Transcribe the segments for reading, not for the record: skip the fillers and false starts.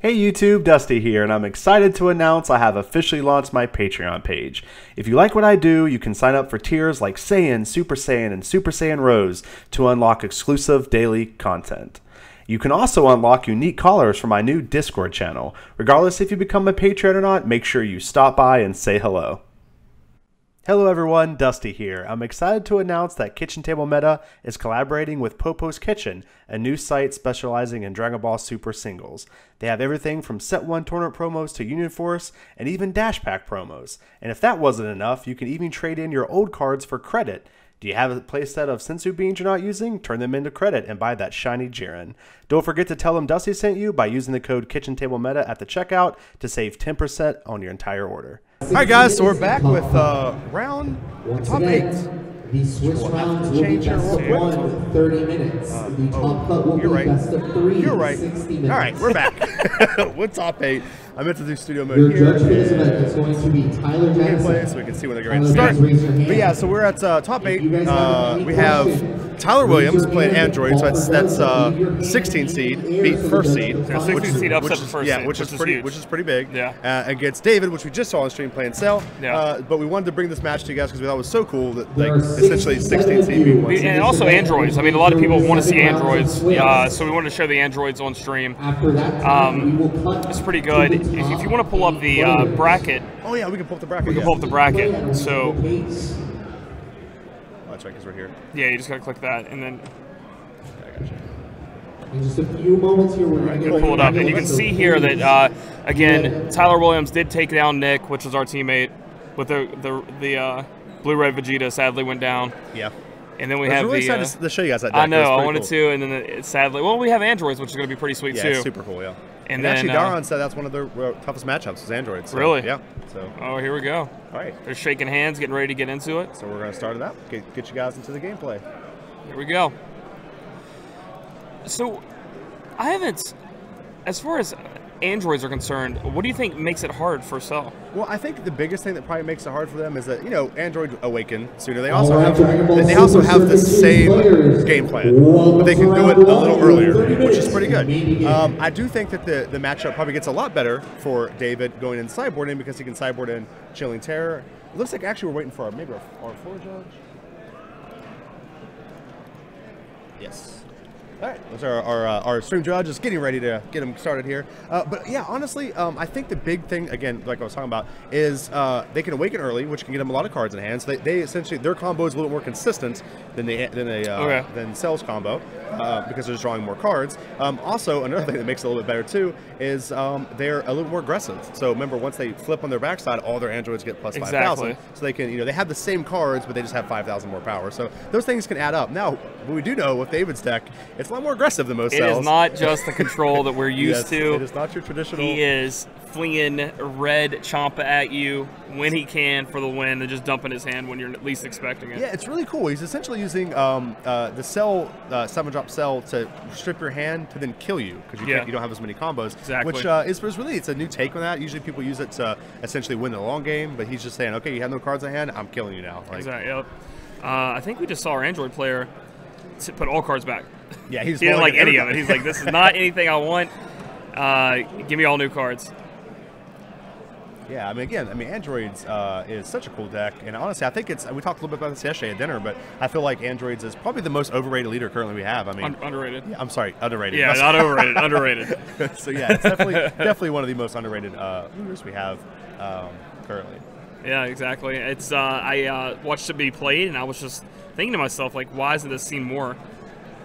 Hey YouTube, Dusty here, and I'm excited to announce I have officially launched my Patreon page. If you like what I do, you can sign up for tiers like Saiyan, Super Saiyan, and Super Saiyan Rose to unlock exclusive daily content. You can also unlock unique callers for my new Discord channel. Regardless if you become a Patreon or not, make sure you stop by and say hello. Hello everyone, Dusty here. I'm excited to announce that Kitchen Table Meta is collaborating with Popo's Kitchen, a new site specializing in Dragon Ball Super singles. They have everything from Set 1 tournament promos to Union Force and even Dash Pack promos. And if that wasn't enough, you can even trade in your old cards for credit. Do you have a playset of Senzu beans you're not using? Turn them into credit and buy that shiny Jiren. Don't forget to tell them Dusty sent you by using the code KitchenTableMeta at the checkout to save 10% on your entire order. Alright guys, so we're back with round top 8. The Swiss rounds will be best of 1 with 30 minutes. The top cut will be best of 3 You're right. 60 minutes. Alright, we're back. With top 8. I meant to do studio mode Your here. judge for this event is going to be Tyler Jackson. So we can see when they're ready to start. But yeah, so we're at top 8. We have Tyler Williams playing Android, so that's 16 seed, beat first seed. 16 seed upset the first seed, which is pretty big. Yeah. Against David, which we just saw on stream playing Cell. Yeah. But we wanted to bring this match to you guys because we thought it was so cool that like essentially 16 seed beat 1 seed. And also androids. I mean, a lot of people want to see androids, so we wanted to show the androids on stream. It's pretty good. If you want to pull up the bracket, Oh yeah, we can pull up the bracket. we can pull up the bracket. So Oh, that's right, because we're here. yeah, you just gotta click that, and then I got you. In just a few moments here, we're going to pull it up, and you can see here that again, Tyler Williams did take down Nick, which was our teammate, with the Blu-ray Vegeta. Sadly, went down. Yeah. And then we I have was really the. excited to show you guys that deck. I know, I It was wanted pretty cool. to, and then sadly, well, we have androids, which is going to be pretty sweet Yeah, too. it's super cool, yeah. And actually, then, Daron said that's one of their toughest matchups is androids. So, Really? Yeah. So, Oh, here we go. all right. They're shaking hands, getting ready to get into it. So we're going to start it out. Get you guys into the gameplay. Here we go. So, I haven't, as far as androids are concerned, what do you think makes it hard for Cell? Well, I think the biggest thing that probably makes it hard for them is that, you know, Android awaken sooner. They All also right, have Dragon Ball they also Super have the Circuit same players. game plan, but they can do it a little earlier, which is pretty good. I do think that the matchup probably gets a lot better for David going in sideboarding because he can sideboard in Chilling Terror. It looks like actually we're waiting for maybe our floor judge. Yes. All right, those are our stream judges getting ready to get them started here. But yeah, honestly, I think the big thing, again, like I was talking about, is they can awaken early, which can get them a lot of cards in hand. So they essentially, their combo is a little more consistent than Cell's combo because they're just drawing more cards. Also, another thing that makes it a little bit better too is they're a little more aggressive. So remember, once they flip on their backside, all their androids get plus 5,000. So they can, you know, they have the same cards, but they just have 5,000 more power. So those things can add up. Now, what we do know with David's deck, it's a lot more aggressive than most It Cells. is not just the control that we're used to. It is not your traditional. He is flinging red Champa at you when he can for the win and just dumping his hand when you're least expecting it. Yeah, it's really cool. He's essentially using the Cell 7-drop Cell to strip your hand to then kill you because you don't have as many combos. Exactly. Which is really, it's a new take on that. Usually people use it to essentially win the long game, but he's just saying, okay, you have no cards in hand, I'm killing you now. Like, Exactly. Yep. I think we just saw our android player put all cards back. Yeah, he He didn't like any of it. He's like, this is not anything I want. Give me all new cards. Yeah, I mean, again, Androids is such a cool deck, and honestly, I think it's. We talked a little bit about this yesterday at dinner, but I feel like Androids is probably the most overrated leader currently we have. I mean, Underrated. Yeah, I'm sorry, underrated. Yeah, not overrated. Underrated. So yeah, it's definitely one of the most underrated leaders we have currently. Yeah, exactly. It's I watched it be played, and I was just thinking to myself, like, why isn't this seen more?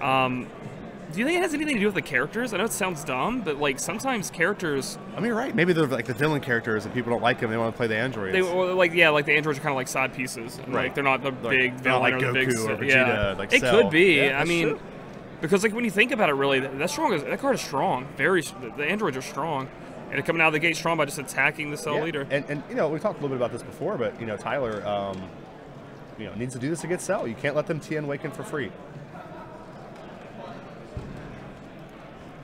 Do you think it has anything to do with the characters? I know it sounds dumb, but like sometimes characters. I mean, you're right. Maybe they're like the villain characters, and people don't like them. They want to play the androids. Like the androids are kind of like side pieces. Right. Like they're not the big villain like or the Goku big. or Vegeta, yeah, like it Cell. could be. Yeah, I that's mean, true. because like when you think about it, really, that card is strong. The androids are strong, and they're coming out of the gate strong by just attacking the Cell leader. And you know, we talked a little bit about this before, but you know, Tyler, you know, needs to do this against Cell. You can't let them TN Waken for free.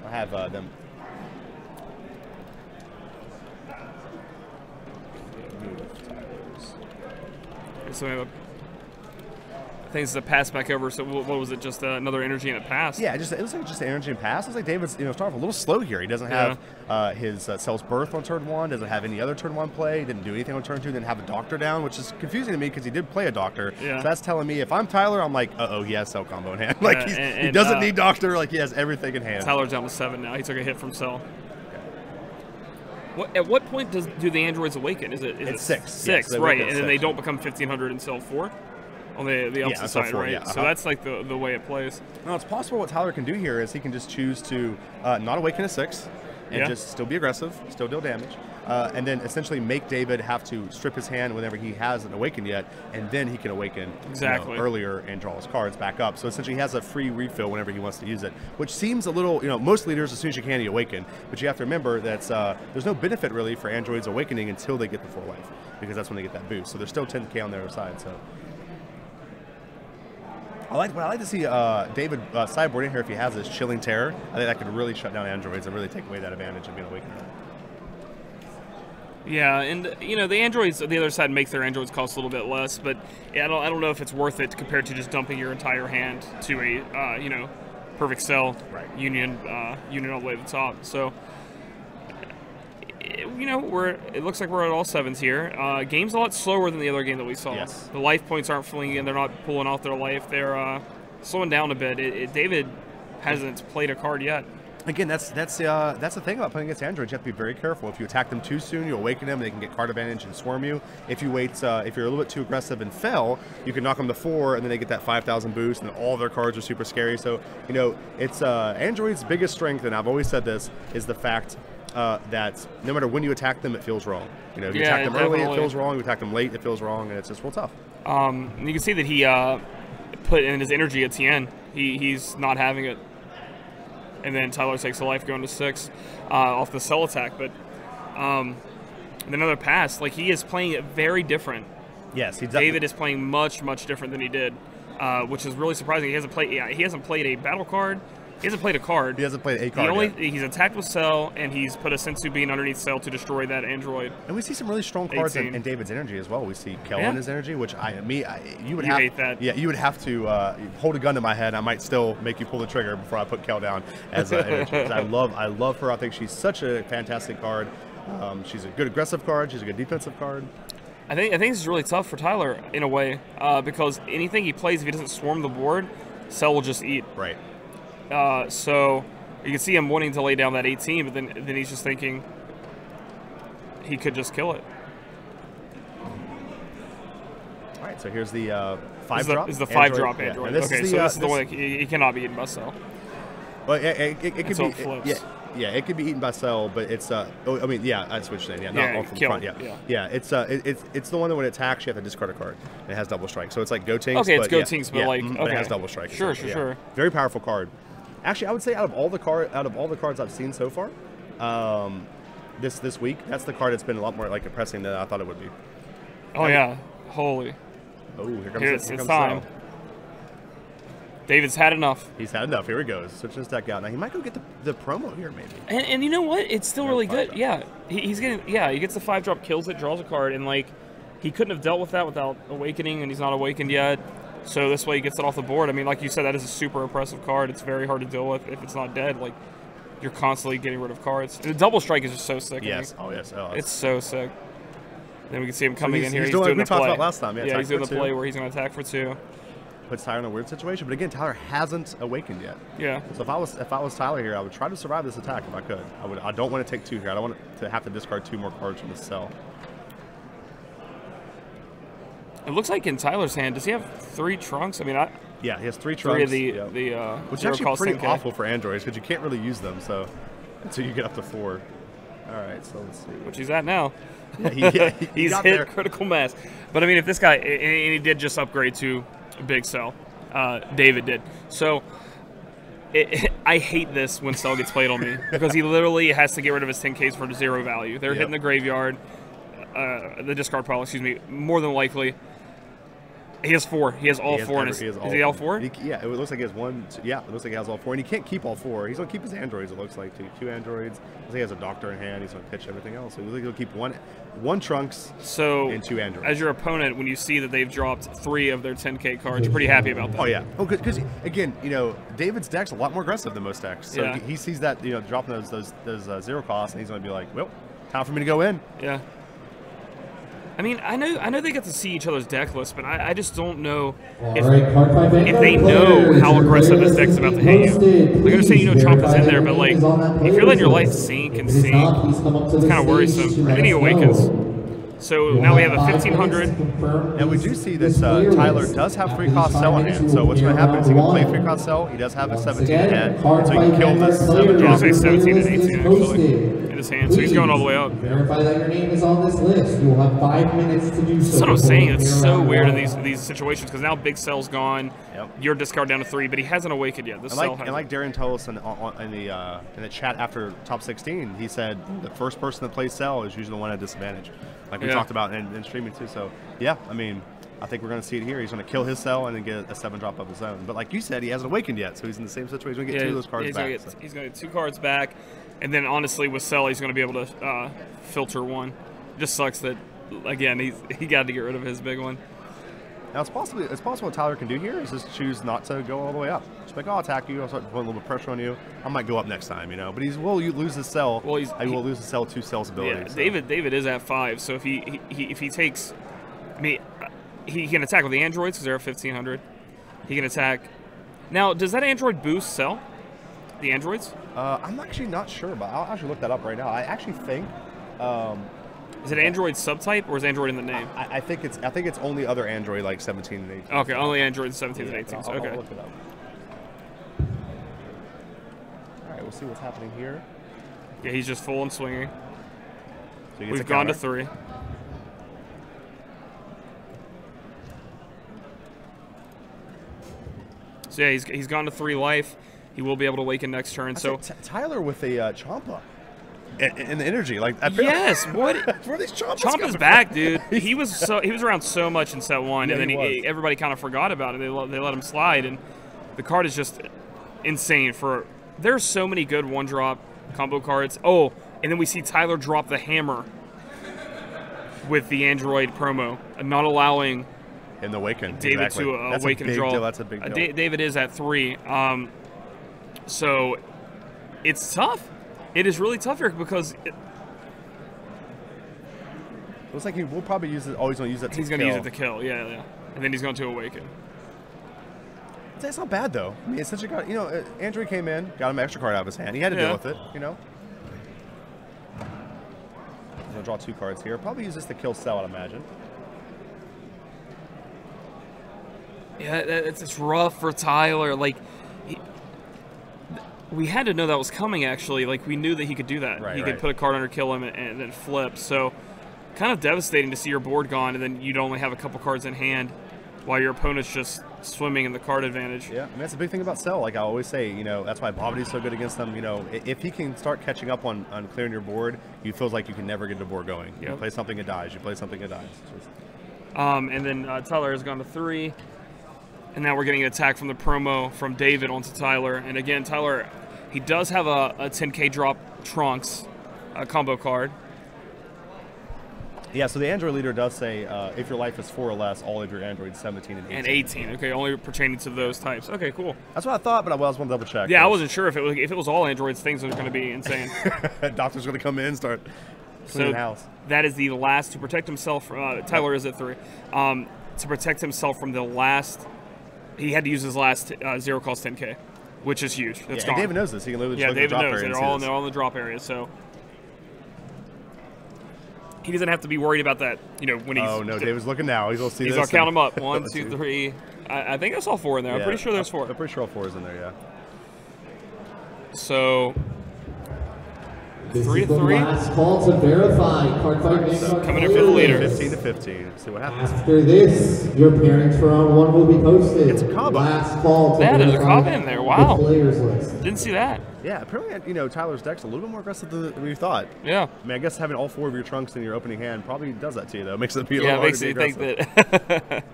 I have them. So we have I think it's a pass back over. So what was it? Just another energy and a pass? Yeah, it was like just an energy and pass. It was like David's starting off a little slow here. He doesn't have his Cell's Birth on turn 1. Doesn't have any other turn 1 play. Didn't do anything on turn 2. Didn't have a Doctor down, which is confusing to me because he did play a Doctor. Yeah. So that's telling me if I'm Tyler, I'm like, he has Cell combo in hand. Like he doesn't need Doctor. Like he has everything in hand. Tyler's down to 7 now. He took a hit from Cell. At what point do the androids awaken? Is it 6? 6, yes, right? And then they don't become 1500 in Cell 4 on the opposite side, 4, right? yeah, So that's like the way it plays. No, it's possible what Tyler can do here is he can just choose to not awaken a 6 and just still be aggressive, still deal damage, and then essentially make David have to strip his hand whenever he hasn't awakened yet, and then he can awaken earlier and draw his cards back up. So essentially he has a free refill whenever he wants to use it, which seems a little, most leaders as soon as you can, you awaken, but you have to remember that there's no benefit really for androids awakening until they get the full life, because that's when they get that boost. So there's still 10k on the other side. So I like to see David sideboard in here if he has this Chilling Terror. I think that could really shut down androids and really take away that advantage of being awakened. Yeah, and the androids on the other side make their androids cost a little bit less, but I don't know if it's worth it compared to just dumping your entire hand to a perfect Cell union all the way to the top. So it looks like we're at all 7s here. Game's a lot slower than the other game that we saw. Yes. The life points aren't filling in. They're not pulling off their life. They're slowing down a bit. David hasn't played a card yet. Again, that's the thing about playing against androids. You have to be very careful. If you attack them too soon, you awaken them. They can get card advantage and swarm you. If you wait, if you're a little bit too aggressive and fail, you can knock them to 4, and then they get that 5,000 boost, and all their cards are super scary. So it's androids' biggest strength, and I've always said this, is the fact that no matter when you attack them, it feels wrong. If you attack them early, it feels wrong. You attack them late, it feels wrong, and it's just real tough. You can see that he put in his energy at TN. He's not having it. And then Tyler takes a life going to 6 off the Cell attack. But another pass, like he is playing it very different. Yes, David is playing much, much different than he did, which is really surprising. He hasn't played a battle card. He hasn't played a card. He hasn't played a card yet. He's attacked with Cell, and he's put a Sensu Bean underneath Cell to destroy that android. And we see some really strong cards in David's energy as well. We see Kel in his energy, which you hate that. Yeah, you would have to hold a gun to my head. I might still make you pull the trigger before I put Kel down as energy. I love her. I think she's such a fantastic card. She's a good aggressive card. She's a good defensive card. I think this is really tough for Tyler in a way because anything he plays, if he doesn't swarm the board, Cell will just eat. Right. So you can see him wanting to lay down that 18, but then he's just thinking he could just kill it. All right, so here's the 5-drop. Is the 5-drop Android. Yeah. Okay, so this is the one that he cannot be eaten by Cell. Well, it could be. Flips. Yeah, it could be eaten by Cell, but it's that's what you're saying. Yeah, not all from killed. front. Yeah. It's the one that when it attacks, you have to discard a card. It has double strike, so it's like Gotenks. Okay, it's Gotenks, but like but it has double strike. Sure. Very powerful card. Actually, I would say out of all the cards I've seen so far, this week, that's the card that's been a lot more like impressive than I thought it would be. Holy. Oh, here comes time. Cell. David's had enough. He's had enough. Here he goes. Switching his deck out. Now he might go get the promo here, maybe. And you know what? It's still really good. Yeah, he's getting. Yeah, he gets the 5-drop, kills it, draws a card, and like he couldn't have dealt with that without awakening, and he's not awakened yet. So this way he gets it off the board. I mean, like you said, that is a super impressive card. It's very hard to deal with if it's not dead. Like you're constantly getting rid of cards. The double strike is just so sick. Yes. Oh yes. Oh, it's so sick. Then we can see him coming in here. He's doing the play. Talked about last time. Yeah, he's doing the play where he's going to attack for 2. Puts Tyler in a weird situation, but again, Tyler hasn't awakened yet. Yeah. So if I was Tyler here, I would try to survive this attack if I could. I don't want to take 2 here. I don't want to have to discard 2 more cards from the Cell. It looks like in Tyler's hand, does he have 3 trunks? I mean, he has 3 trunks. 3 of the which is actually pretty awful for androids because you can't really use them. So until you get up to 4. All right, so let's see. Which he's at now. Yeah, he's hit there. Critical mass. But I mean, if this guy, and he did just upgrade to Big Cell, David did. So I hate this when Cell gets played on me because he literally has to get rid of his 10Ks for 0 value. They're hitting the graveyard, the discard pile, more than likely. He has 4. He has all 4 in his. Is he all 4? Yeah, it looks like he has 1. Yeah, it looks like he has all 4, and he can't keep all 4. He's gonna keep his androids. It looks like two androids. He has a doctor in hand. He's gonna pitch everything else. So he'll keep one Trunks. So and 2 androids. As your opponent, when you see that they've dropped 3 of their 10K cards, you're pretty happy about that. Oh yeah. Oh, because again, David's deck's a lot more aggressive than most decks. So yeah. he sees that dropping those 0 costs, and he's gonna be like, well, time for me to go in. Yeah. I mean, I know they get to see each other's deck list, but I just don't know if they know how aggressive this deck's about to hit you. Like, I understand Chomp is in there, but like, if you're letting your life sink, it's kind of worrisome. And then he awakens. So now we have a 1500. And we do see that Tyler does have 3-cost cell in hand. So what's going to happen is he can play 3-cost cell. He does have a 17 in hand, so he can kill this 7 drop. 17 and 18 actually in his hand, so he's going all the way up. Verify that your name is on this list. You will have 5 minutes to do so. That's what I'm saying. It's so weird in these situations because now Big Cell's gone. Yep. Your discard down to 3, but he hasn't awakened yet. This cell and like Darren told us in the chat after top 16, he said the first person that plays Cell is usually the one at disadvantage. Like we talked about in streaming too. So yeah, I mean, I think we're going to see it here. He's going to kill his Cell and then get a 7-drop of his own. But like you said, he hasn't awakened yet, so he's in the same situation. He's going to get 2 of those cards back. He's going to get 2 cards back, and then honestly with Cell, he's going to be able to filter 1. It just sucks that again he got to get rid of his big one. Now it's possible what Tyler can do here is just choose not to go all the way up. Just like, I'll attack you. I'll start putting a little bit of pressure on you. I might go up next time, But he will lose his Cell. Well, he will lose his Cell 2 Cell's ability. Yeah, so. David is at 5, so if he takes, I mean, he can attack with the androids because they're at 1500. He can attack. Now, does that android boost Cell? The androids? I'm actually not sure, but I'll actually look that up right now. I actually think. Is it Android subtype or is Android in the name? I think it's only other Android like 17 and 18. Okay, only Android 17 and 18. I'll Okay. look it up. All right, we'll see what's happening here. Yeah, he's just full and swinging. So we've gone to 3. So yeah, he's gone to 3 life. He will be able to awaken next turn. So Tyler with a Champa. And the energy, like yes, what? Where are these Champas Champa's back, dude. He was around so much in set 1, and then everybody kind of forgot about it. They let him slide, and the card is just insane. There's so many good 1-drop combo cards. Oh, and then we see Tyler drop the hammer with the Android promo, not allowing in the Awaken David to awaken draw. That's a big deal. David is at 3, so it's tough. It is really tough here because looks like he will probably use it. Always going to use that. He's going to use it to kill. Yeah, and then he's going to awaken. That's not bad though. I mean, it's such a card. Android came in, got him an extra card out of his hand. He had to deal with it. He's going to draw 2 cards here. Probably use this to kill Cell, I'd imagine. Yeah, it's rough for Tyler. Like, we had to know that was coming, actually. Like, we knew that he could do that. He could put a card under, kill him, and then flip. So, kind of devastating to see your board gone, and then you'd only have a couple cards in hand while your opponent's just swimming in the card advantage. Yeah, I mean, that's a big thing about Cell. Like I always say, that's why Bovity's so good against them. If he can start catching up on clearing your board, you feels like you can never get the board going. You play something, it dies. You play something, it dies. And then Tyler has gone to 3. And now we're getting an attack from the promo from David onto Tyler. And again, Tyler, he does have a 10K drop Trunks combo card. Yeah, so the Android leader does say if your life is 4 or less, all of your Androids 17 and 18. And 18, okay, only pertaining to those types. Okay, cool. That's what I thought, but I was want to double check. Yeah, I wasn't sure if it was all Androids, things are going to be insane. Doctor's going to come in and start cleaning the house. That is the last to protect himself. Tyler is at 3. To protect himself from the last, he had to use his last 0 cost 10K, which is huge. That's gone. David knows this. He can literally just David look at the knows. drop They're all in the drop area, so he doesn't have to be worried about that. When he's. Oh no, David's looking now. He's gonna see. He's gonna count them up. 1, 2, 3. I think I saw 4 in there. I'm pretty sure there's 4. I'm pretty sure all 4 is in there. Yeah. So. This 3 is to the 3. last call to verify. Card fight So coming in for the leader. 15 to 15. See what happens. After this, your pairings for round 1 will be posted. It's a combo. Last call to There's a verify combo in there. Wow. the players list. Didn't see that. Yeah, apparently, Tyler's deck's a little bit more aggressive than we thought. Yeah. I mean, I guess having all 4 of your Trunks in your opening hand probably does that to you, though. Makes it be a Yeah, little it makes you think that.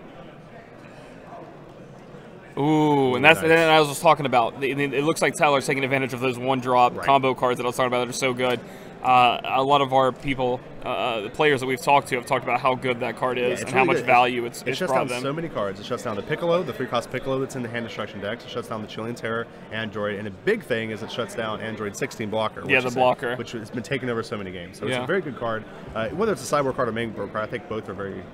Ooh, and that's nice. and I was just talking about. It looks like Tyler's taking advantage of those one-drop combo cards that I was talking about that are so good. A lot of our people, the players that we've talked to, have talked about how good that card is and really how much good. value it's It shuts brought down them. so many cards. It shuts down the Piccolo, the 3-cost Piccolo that's in the hand destruction decks. It shuts down the Chilean Terror, Android, and a big thing is it shuts down Android 16 blocker. Yeah, the blocker. Which has been taken over so many games. So it's Yeah. a very good card. Whether it's a sideboard card or main board card, I think both are very good.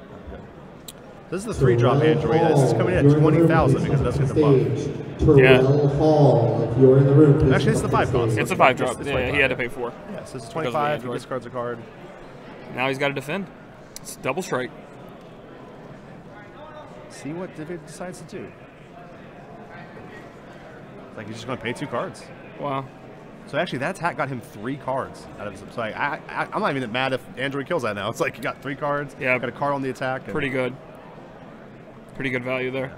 This is the 3-drop Android. This is coming in at 20,000 because it doesn't get the buff. Terrell Hall, if you're in the room. Actually, it's the 5-cost. It's a 5-drop. It's Yeah, 25. he had to pay 4. Yeah, so this is of the 25. He Android. discards a card. Now he's got to defend. It's double strike. See what David decides to do. It's like he's just going to pay 2 cards. Wow. So actually, that attack got him 3 cards out of his. So I'm not even that mad if Android kills that now. It's like he got 3 cards. Yeah. Got a card on the attack. And Pretty good. Pretty good value there.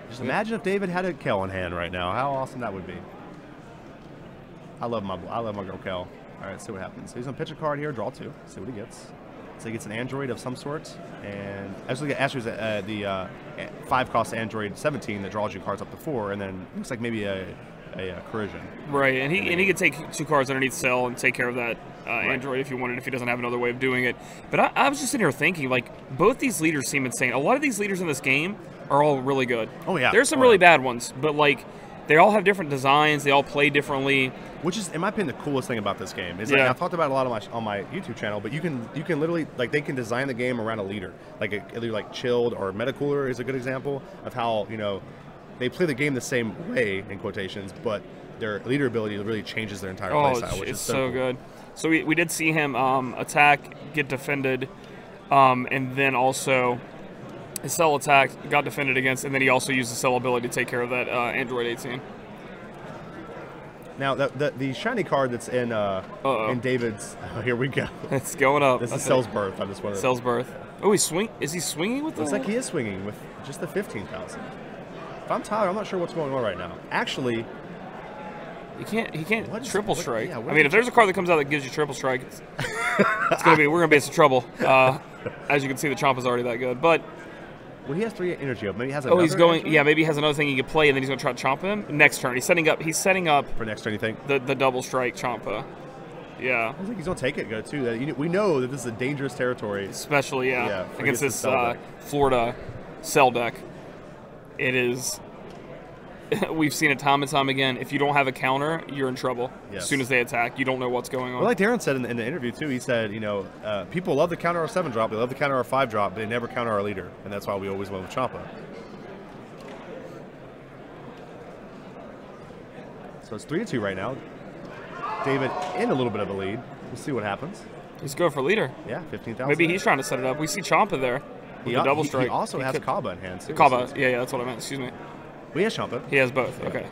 just imagine if David had a Kel in hand right now. How awesome that would be. I love my girl Kel. All right, see what happens. So he's gonna pitch a card here, draw 2. See what he gets. So he gets an Android of some sort, and actually the 5-cost Android 17 that draws you cards up to 4, and then looks like maybe a Corrosion. Right, and he could take 2 cards underneath Cell and take care of that Android if he wanted, if he doesn't have another way of doing it. But I was just sitting here thinking, like, both these leaders seem insane. A lot of these leaders in this game are all really good. Oh, yeah. There's some really bad ones, but, like, they all have different designs. They all play differently. Which is, in my opinion, the coolest thing about this game. Is like, I've talked about it a lot on my YouTube channel, but you can literally, like, they can design the game around a leader. Like, either like Chilled or Metacooler is a good example of how, you know, they play the game the same way, in quotations, but their leader ability really changes their entire playstyle, which it's is so cool. good. So we did see him attack, get defended, and then also his Cell attack, got defended against, and then he also used the Cell ability to take care of that Android 18. Now, the shiny card that's in David's... Oh, here we go. It's going up. This is Cell's Birth. I just want to... Cell's Birth. Oh, is he swinging with Looks the... like he is swinging with just the 15,000. If I'm Tyler, I'm not sure what's going on right now. Actually... He can't What is- triple what- strike. yeah, what I is mean, he if there's a card that comes out that gives you triple strike, we're gonna be in some trouble. As you can see, the Chompa's already that good. But Well, he has 3 energy up. Maybe he has oh, another he's going. energy Yeah, maybe he has another thing he could play, and then he's gonna try to Chompa him next turn. He's setting up for next turn, you think? the double strike Chompa. Yeah, I think he's gonna take it, go too. We know that this is a dangerous territory. especially Yeah, against the this Cell deck. Florida Cell deck. It is. We've seen it time and time again. If you don't have a counter, you're in trouble. Yes. As soon as they attack, you don't know what's going on. Well, like Darren said in the interview too, he said, you know, people love to counter our 7-drop, they love to counter our 5-drop, but they never counter our leader, and that's why we always win with Champa. So it's 3-2 right now. David in a little bit of a lead. We'll see what happens. He's going for leader. Yeah, 15,000. Maybe he's trying to set it up. We see Champa there with the double strike. He also has could- Kaba in hand. Too. Kaba. Yeah, that's what I meant. Excuse me. We have Champa. He has both. Okay.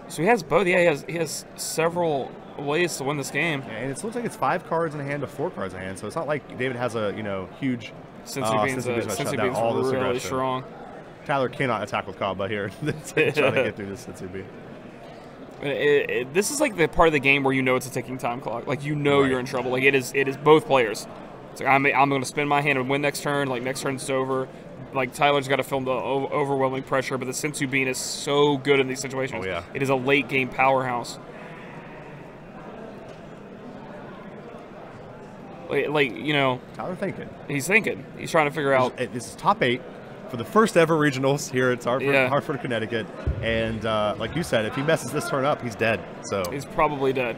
So he has both. Yeah, he has several ways to win this game. And it looks like it's 5 cards in hand to 4 cards in hand, so it's not like David has a huge. Cincy Bean's really strong. Tyler cannot attack with Kaba here. Trying to get through this Cincy Bean. This is like the part of the game where you know it's a ticking time clock. Like you know you're in trouble. Like it is both players. It's like I'm going to spin my hand and win next turn. Like next turn's over. Like Tyler's got to feel the overwhelming pressure, but the Cincy Bean is so good in these situations. Oh, yeah. It is a late game powerhouse. Like you know, Tyler thinking. he's thinking. He's trying to figure out. This is top 8 for the first ever regionals here at Yeah. Hartford, Connecticut. And like you said, if he messes this turn up, he's dead. So He's probably dead.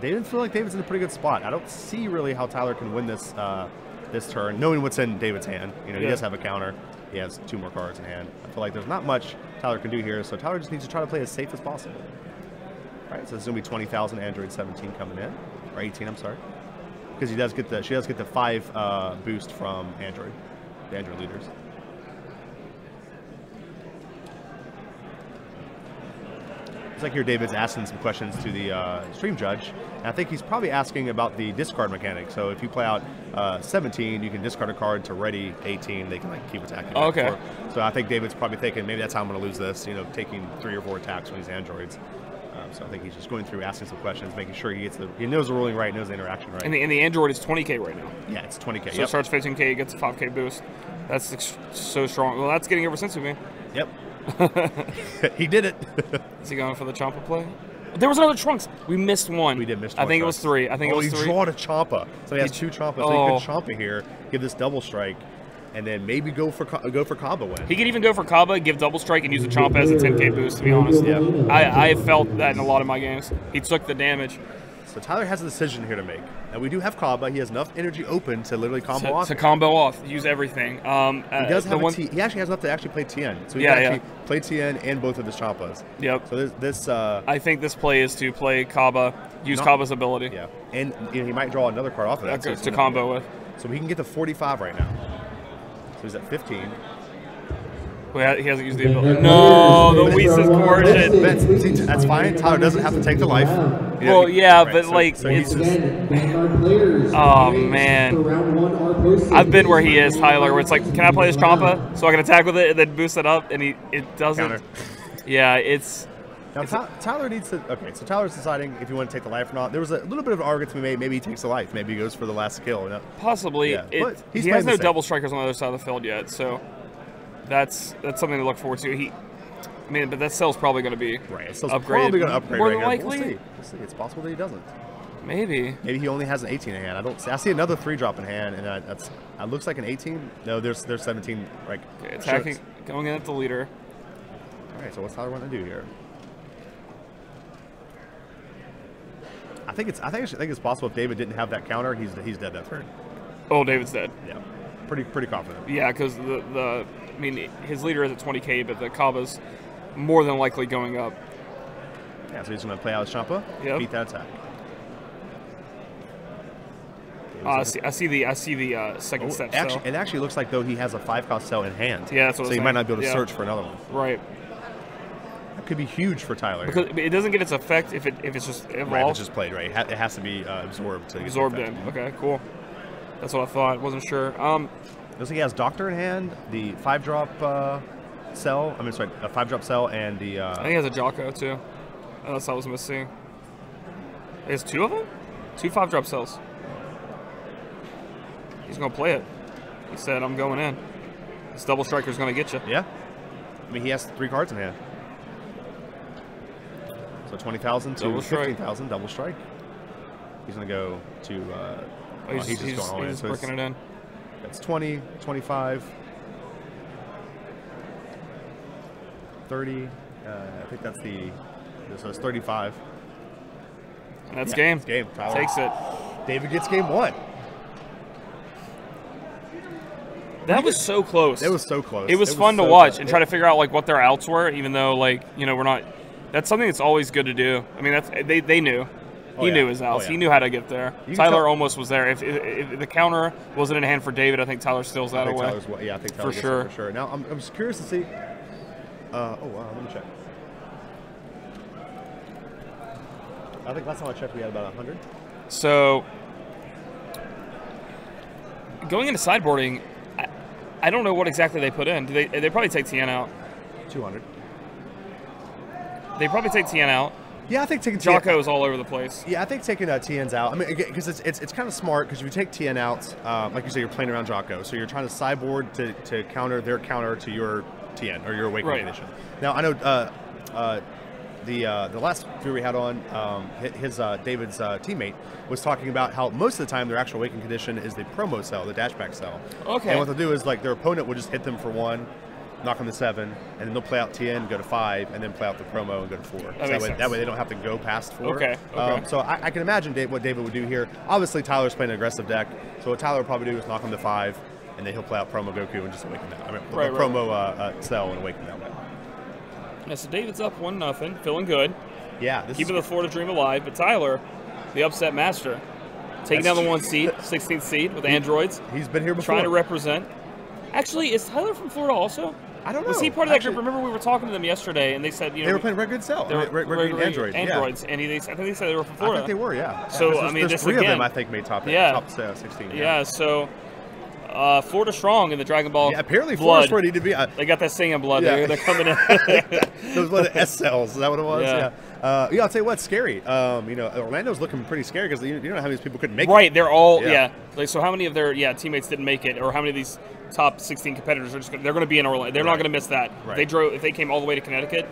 David feel like David's in a pretty good spot. I don't see really how Tyler can win this this turn, knowing what's in David's hand. You know, he does have a counter. He has 2 more cards in hand. I feel like there's not much Tyler can do here, so Tyler just needs to try to play as safe as possible. All right, so it's gonna be 20,000 Android 17 coming in, or 18. I'm sorry, because she does get the 5 boost from Android, the Android leaders. It's like here David's asking some questions to the stream judge. And I think he's probably asking about the discard mechanic. So if you play out 17, you can discard a card to ready 18. They can like keep attacking. back and Okay. forth. So I think David's probably thinking maybe that's how I'm going to lose this. You know, taking 3 or 4 attacks from these androids. So I think he's just going through, asking some questions, making sure he knows the ruling right, knows the interaction right. And the Android is 20K right now. Yeah, it's 20K. So it starts 15K, gets a 5K boost. That's so strong. Well, that's getting over Sensu, man. Yep. He did it. Is he going for the Champa play? There was another Trunks. We missed one. We did miss. I think it was 3. I think it was 3. He drawed a Champa, so he has 2 Champas. So he could Champa here, give this double strike, and then maybe go for Kaba win. He could even go for Kaba, give double strike, and use the Champa as a 10K boost. To be honest, yeah. I felt that in a lot of my games. He took the damage. So Tyler has a decision here to make. Now we do have Kaba. He has enough energy open to literally combo off. To combo off, use everything. He does have he actually has enough to actually play Tien. So he can actually play Tien and both of his Champas. Yep. So this I think this play is to play Kaba, use Kaba's ability. Yeah. And he might draw another card off of that. So to combo with. So we can get to 45 right now. So he's at 15. Well, he hasn't used the ability. No, the Whis' coercion. That's fine. Tyler doesn't have to take the life. Well, yeah, but like, it's oh man, I've been where he is, Tyler. Where it's like, can I play this Champa so I can attack with it and then boost it up, and it doesn't. Counter. Yeah, it's. Now Tyler needs to. Okay, so Tyler's deciding if you want to take the life or not. There was a little bit of an argument to be made. Maybe he takes the life. Maybe he goes for the last kill. No? Possibly. Yeah, but he has no double strikers on the other side of the field yet, so that's something to look forward to. But that cell's probably going to be upgraded. Probably going to upgrade. More than likely. We'll see. It's possible that he doesn't. Maybe he only has an 18 in hand. I see another 3-drop in hand, and it looks like an 18. No, there's 17. Right. Okay, attacking, going in at the leader. All right. So what's Tyler want to do here? I think it's possible if David didn't have that counter, he's dead that turn. Oh, David's dead. Yeah, pretty confident. Yeah, because his leader is at 20K, but the Kaba's more than likely going up. Yeah, so he's going to play out his Champa, beat that attack. I see the second step. It actually looks like though he has a 5-cost cell in hand. Yeah, that's what so he might not be able to search for another one. Right. Could be huge for Tyler. Because it doesn't get its effect if it's just evolved. Right, if it's just played, right? It has to be absorbed to absorbed in. Okay, cool. That's what I thought. Wasn't sure. Looks like he has Doctor in hand, the 5-drop cell. A 5-drop cell, and the. I think he has a Jocko too. Unless I was missing. He has 2 of them. 2 5-drop cells. He's gonna play it. He said, "I'm going in. This double striker's gonna get you." Yeah. He has 3 cards in hand. So 20,000 to 15,000, double strike. He's going to go to. He's just going all in. So breaking it in. That's 20, 25, 30. I think that's so it's 35. And that's game. It's game. Tyler takes it. David gets game 1. That was so close. It was so close. It was fun to watch and try to figure out what their outs were, even though we're not. That's something that's always good to do. I mean, they knew. He knew his outs. He knew how to get there. Tyler almost was there. If the counter wasn't in hand for David, I think Tyler steals that away. I think Tyler for sure. Now I'm just curious to see. Let me check. I think last time I checked, we had about 100. So going into sideboarding, I don't know what exactly they put in. They probably take Tien out. 200. They probably take Tien out. Yeah, I think taking Jocko is all over the place. Yeah, I think taking Tien's out. I mean, because it's kind of smart because if you take Tien out, like you said, you're playing around Jocko, so you're trying to sideboard to counter their counter to your Tien or your awakening condition. Now I know the last viewer we had on David's teammate was talking about how most of the time their actual awakening condition is the promo cell, the dashback cell. Okay. And what they'll do is their opponent will just hit them for 1. Knock on the 7, and then they'll play out Tien, go to 5, and then play out the promo and go to 4. That way they don't have to go past 4. Okay. So I can imagine what David would do here. Obviously, Tyler's playing an aggressive deck, so what Tyler would probably do is knock him to 5, and then he'll play out promo Goku and just awaken that. Promo Cell and awaken that way. Yeah, so David's up 1-0, feeling good. Yeah. Keeping the Florida Dream alive, but Tyler, the upset master, taking down the 1 seed, 16th seed with androids. He's been here before. Trying to represent. Actually, is Tyler from Florida also? I don't know. Was he part of that group? Remember we were talking to them yesterday, and they said they were playing Red Good Cell. They were Androids. And I think they said they were from Florida. I think they were, yeah. So there's this 3 again, of them I think made top 16. Yeah. So Florida strong in the Dragon Ball. Yeah, apparently Florida's where it needed to be. They got that singing blood. Yeah. They're coming in. Those were the S cells. Is that what it was? Yeah. Yeah, I'll tell you what's scary. You know, Orlando's looking pretty scary because you know how many people couldn't make it. Right, they're all Yeah. Like, so how many of their teammates didn't make it, or how many of these top 16 competitors are they're going to be in Orlando? They're not Right. going to miss that. Right. If they came all the way to Connecticut,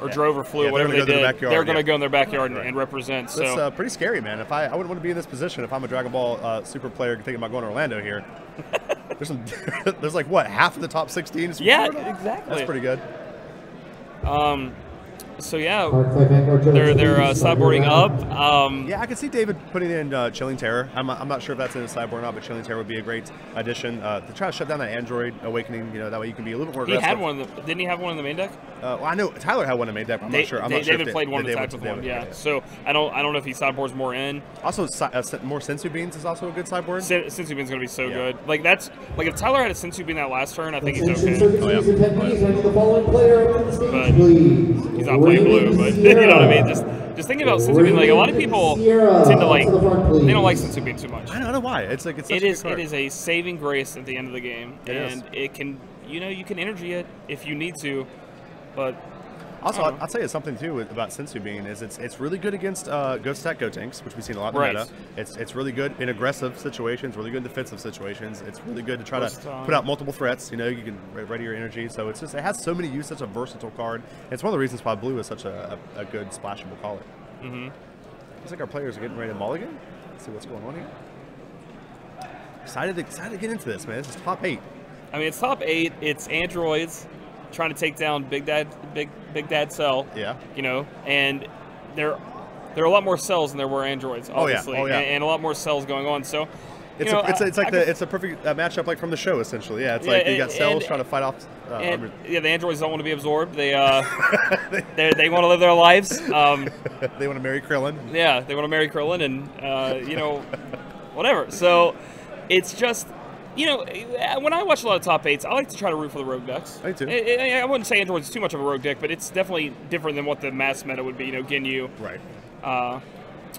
or Yeah. drove or flew, Yeah, whatever they're they gonna go to their did, backyard, they're going to yeah. go in their backyard Right. and represent. So That's pretty scary, man. I wouldn't want to be in this position if I'm a Dragon Ball Super player thinking about going to Orlando here. There's like what, half of the top 16 is from yeah, Florida? exactly. That's pretty good. So yeah, Hardplay Vanguard Joe, they're please start your sideboarding round. up. Yeah, I could see David putting in Chilling Terror. I'm not sure if that's in his sideboard or not, but Chilling Terror would be a great addition to try to shut down that Android Awakening. You know, that way you can be a little bit more He aggressive. had one. Didn't he have one in the main deck? Well, I know Tyler had one in main deck. I'm not sure. I'm not sure if David played one they attack would- with one. they Yeah. would- So I don't know if he sideboards more in. Also, more Sensu Beans is also a good sideboard. Sensu Bean's gonna be so Yeah. good. Like that's like if Tyler had a Sensu Bean that last turn, I think he's Attention okay. circuit Oh, yeah. users and attendees, I need the following player up to the stage, But please. He's not playing blue, Raymond but you know what I mean. Sierra. Just thinking about Sensu Bean, like a lot of people Sierra, tend to up like to the front, they don't like please. Sensu Bean too much. I don't know why. It's like it's such It a is good card. it is a saving grace at the end of the game, It is. and it can you can energy it if you need to, but Also, I don't know. I'll tell you something too about Sensu Bean is it's really good against Ghost Stack Gotenks, which we've seen a lot in the Right. meta. It's really good in aggressive situations, really good in defensive situations. It's really good to try to Versatile. put out multiple threats. You know, you can ready your energy. So it has so many uses. Such a versatile card. And it's one of the reasons why blue is such a good splashable color. Mm-hmm. Looks like our players are getting ready to mulligan. Let's see what's going on here. Excited to get into this, man. This is top 8. I mean it's top 8. It's androids trying to take down Big Dad Cell. Yeah. You know, and there are a lot more cells than there were androids, Oh, yeah. obviously, Oh, yeah. and a lot more cells going on. So. It's a perfect matchup like from the show essentially. Yeah, it's Yeah, like you got cells and- trying to fight off. And yeah, the androids don't want to be absorbed. They they want to live their lives. they want to marry Krillin. Yeah, they want to marry Krillin and you know, whatever. So it's just, you know, when I watch a lot of top 8s, I like to try to root for the rogue decks. Me too. I wouldn't say Android's too much of a rogue deck, but it's definitely different than what the mass meta would be. You know, Ginyu, Right.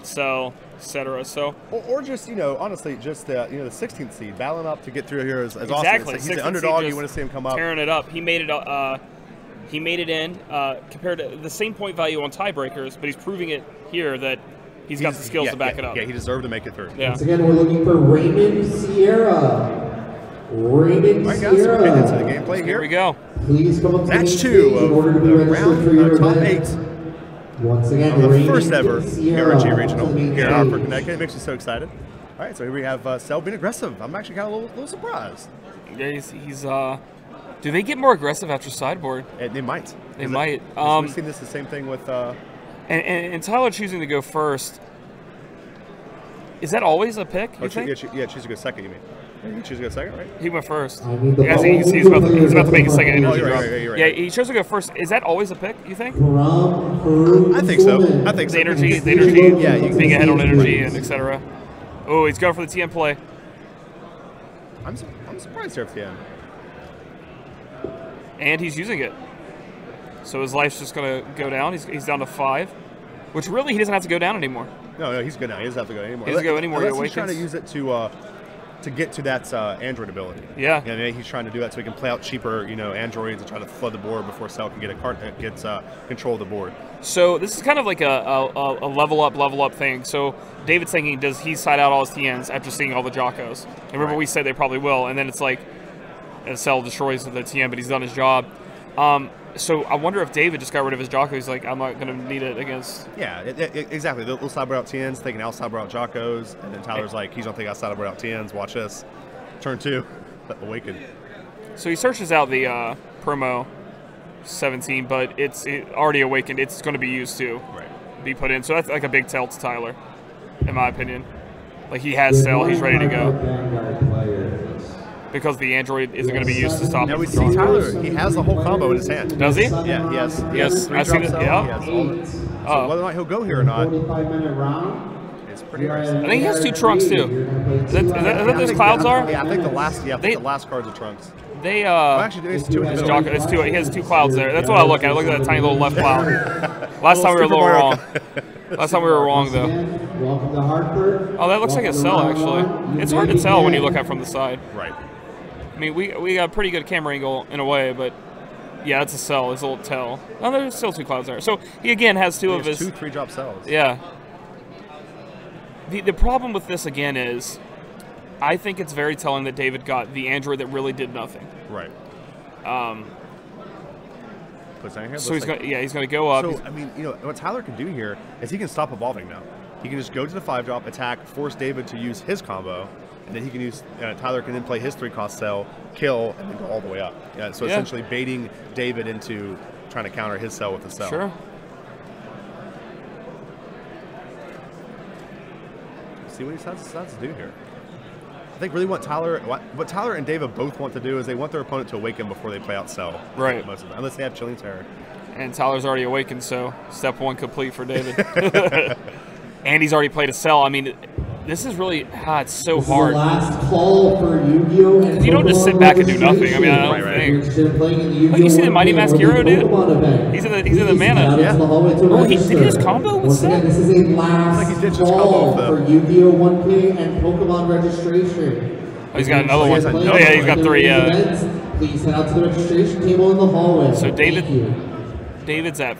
Cell, etc. So Or just, you know, honestly, just the 16th seed battling up to get through here is awesome. exactly, He's the 16th underdog. seed You just want to see him come up. tearing it up. He made it in compared to the same point value on tiebreakers, but he's proving it here that he's got the skills to back it up. Yeah, he deserved to make it through. Yeah. Once again, we're looking for Raymond Sierra. Raymond All right, guys, we're getting into the Sierra. gameplay Here here. we go. Please come up to the Match main 2 stage in order to be of the registered for your round top event. 8 Once again, of the Raymond first ever Sierra PRG up regional to the main here in Hartford, stage. Connecticut. It makes me so excited. All right, so here we have Cell being aggressive. I'm actually kind of a little surprised. Yeah, he's do they get more aggressive after sideboard? They might. They might. We've seen this the same thing with. And Tyler choosing to go first, is that always a pick, you think? Choose to go second. You mean? Yeah, you choose to go second, right? He went first. I need the Yeah, ball. he's about to make a second Oh, energy you're drop. right, you're right. Yeah, he chose to go first. Is that always a pick, you think? From Peru. I think so. I think so. The energy, Yeah, you can being ahead on see it. energy and etc. Oh, he's going for the TM play. I'm surprised here at the end. And he's using it. So his life's just going to go down. He's down to 5, which really he doesn't have to go down anymore. No, he's good now. He doesn't have to go anymore. He doesn't go anymore, he Unless he's trying to awakens. use it to get to that Android ability. Yeah. Yeah, maybe he's trying to do that so he can play out cheaper, androids and try to flood the board before Cell can get a card gets control of the board. So this is kind of like a level up thing. So David's thinking, does he side out all his TNs after seeing all the Jockos? And remember, Right. we said they probably will, and then it's like Cell destroys the TN, but he's done his job. So I wonder if David just got rid of his Jocko. He's like, I'm not going to need it against. Yeah, exactly. They'll cyber out TNs, thinking I'll cyber out Jockos, and then Tyler's like, he's don't think I'll cyber out TNs. Watch this. Turn 2, Awaken. So he searches out the promo 17, but it's already awakened. It's going to be used to be put in. So that's like a big tell to Tyler, in my opinion. Like he has Cell, he's ready to go. Because the android isn't going to be used to stop Now him we from see drawing. Tyler, he has the whole combo in his hand. Does he? Yeah, he has. Yes, three I've seen drop it, Cell, yeah. he has all the- So Oh. whether or not he'll go here or not, 45-minute round. it's pretty I nice. I think he has 2 trunks too. Is that those clouds are? Yeah, I think the last. Yeah, I think They- the last cards are trunks. They Actually, it's 2 in the It's middle. Jocko, it's 2. He has 2 clouds there. That's what I look at. I look at that tiny little left cloud. Last time we were a Super little Mario wrong. Last time we were wrong though. Welcome to Hartford. Oh, that looks like a cell actually. It's hard to tell when you look at it from the side. Right. I mean, we got a pretty good camera angle in a way, but Yeah, it's a cell. It's a little tell. Oh, there's still 2 clouds there. So he again has two of his 2 3-drop cells. Yeah. The problem with this again is, I think it's very telling that David got the android that really did nothing. Right. Puts down here. So he's gonna go up. So I mean, you know what Tyler can do here is he can stop evolving now. He can just go to the 5-drop, attack, force David to use his combo, and then he can use Tyler can then play his 3-cost cell, kill, and then go all the way up. Yeah, so essentially baiting David into trying to counter his cell with the cell. Sure. See what he decides to do here. I think really what Tyler and David both want to do is they want their opponent to awaken before they play out cell. Right. Most of them, unless they have Chilling Terror. And Tyler's already awakened, so step 1 complete for David. And he's already played a cell. I mean, this is really it's so this hard. Is the last call for Yu-Gi-Oh! And you don't just sit back and do nothing. I mean, I don't think. Oh, you see the Mighty Mask Hero, dude? He's in the mana. Yeah. Oh, he did his combo with Again, this is a last call for Yu-Gi-Oh! 1K and Pokemon registration. Oh, he's got another one. Oh, yeah, he's got 3, Please head out to the registration table in the hallway. So David's at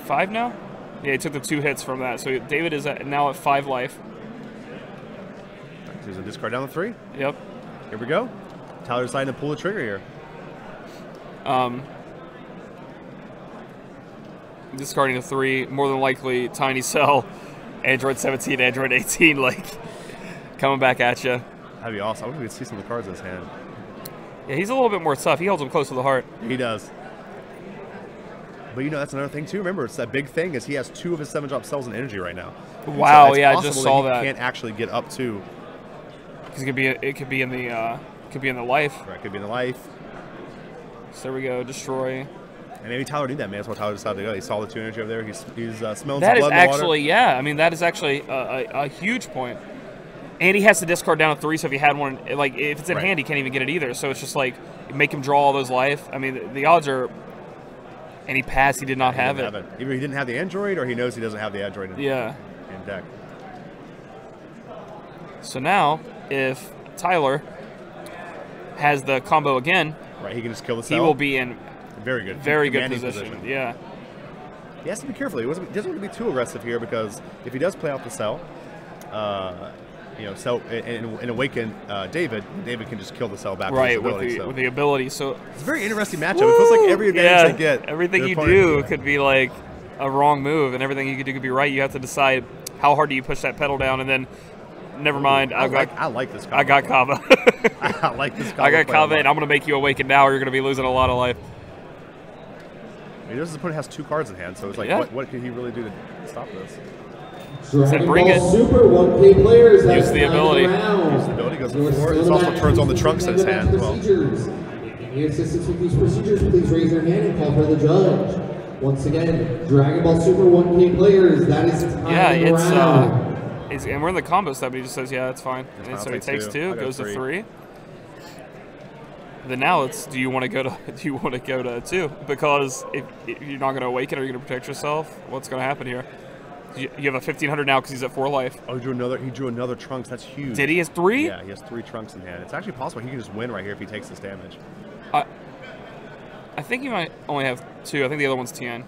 5 now? Yeah, he took the 2 hits from that. So David is now at 5 life. He's going to discard down the 3. Yep. Here we go. Tyler deciding to pull the trigger here. Discarding the 3, more than likely Tiny Cell, Android 17, Android 18, like, coming back at you. That'd be awesome. I wish we could see some of the cards in his hand. Yeah, he's a little bit more tough. He holds them close to the heart. He does. But you know, that's another thing too. Remember, it's that big thing is he has 2 of his 7-drop cells in energy right now. Wow, so yeah, I just saw that. He can't actually get up to. Because it could be in the life. Right, could be in the life. So there we go, destroy. And maybe Tyler did that, man. That's why Tyler decided to go. He saw the 2 energy over there. He's smelling that some blood is in the actually, water. yeah. I mean, that is actually a huge point. And he has to discard down to 3, so if he had one, like, if it's in hand, he can't even get it either. So it's just like, make him draw all those life. I mean, the odds are, and he passed, he did not have it. Either he didn't have the android, or he knows he doesn't have the android in deck. So now, if Tyler has the combo again, right, he can just kill the cell. He will be in very good position. Yeah. He has to be careful. He doesn't want to be too aggressive here, because if he does play out the cell, you know, so and awaken David can just kill the cell back. Right, with the ability. So it's a very interesting matchup. It feels like every advantage they get, everything you do could be like a wrong move, and everything you could do could be right. You have to decide how hard do you push that pedal down, and then never mind. I like this combo. I got Kava. I like this combo. I got Kava, and I'm going to make you awaken now, or you're going to be losing a lot of life. I mean, this opponent has 2 cards in hand, so it's like, what can he really do to stop this? Dragon bring Ball it. Super 1K players. Use the ability. Use the ability, goes before. This also turns on the Trunks in his hand as well. Any assistance with these procedures, please raise your hand and call for the judge. Once again, Dragon Ball Super 1K players, that is time around. And we're in the combo step, but he just says, yeah, that's fine. And so he takes 2, goes to 3. Then now it's, do you want to go to 2? Because if you're not going to awaken, are you going to protect yourself? What's going to happen here? You have a 1500 now because he's at 4 life. Oh, he drew another Trunks. That's huge. Did he? Has 3? Yeah, he has 3 Trunks in hand. It's actually possible he can just win right here if he takes this damage. I think he might only have 2. I think the other one's Tien.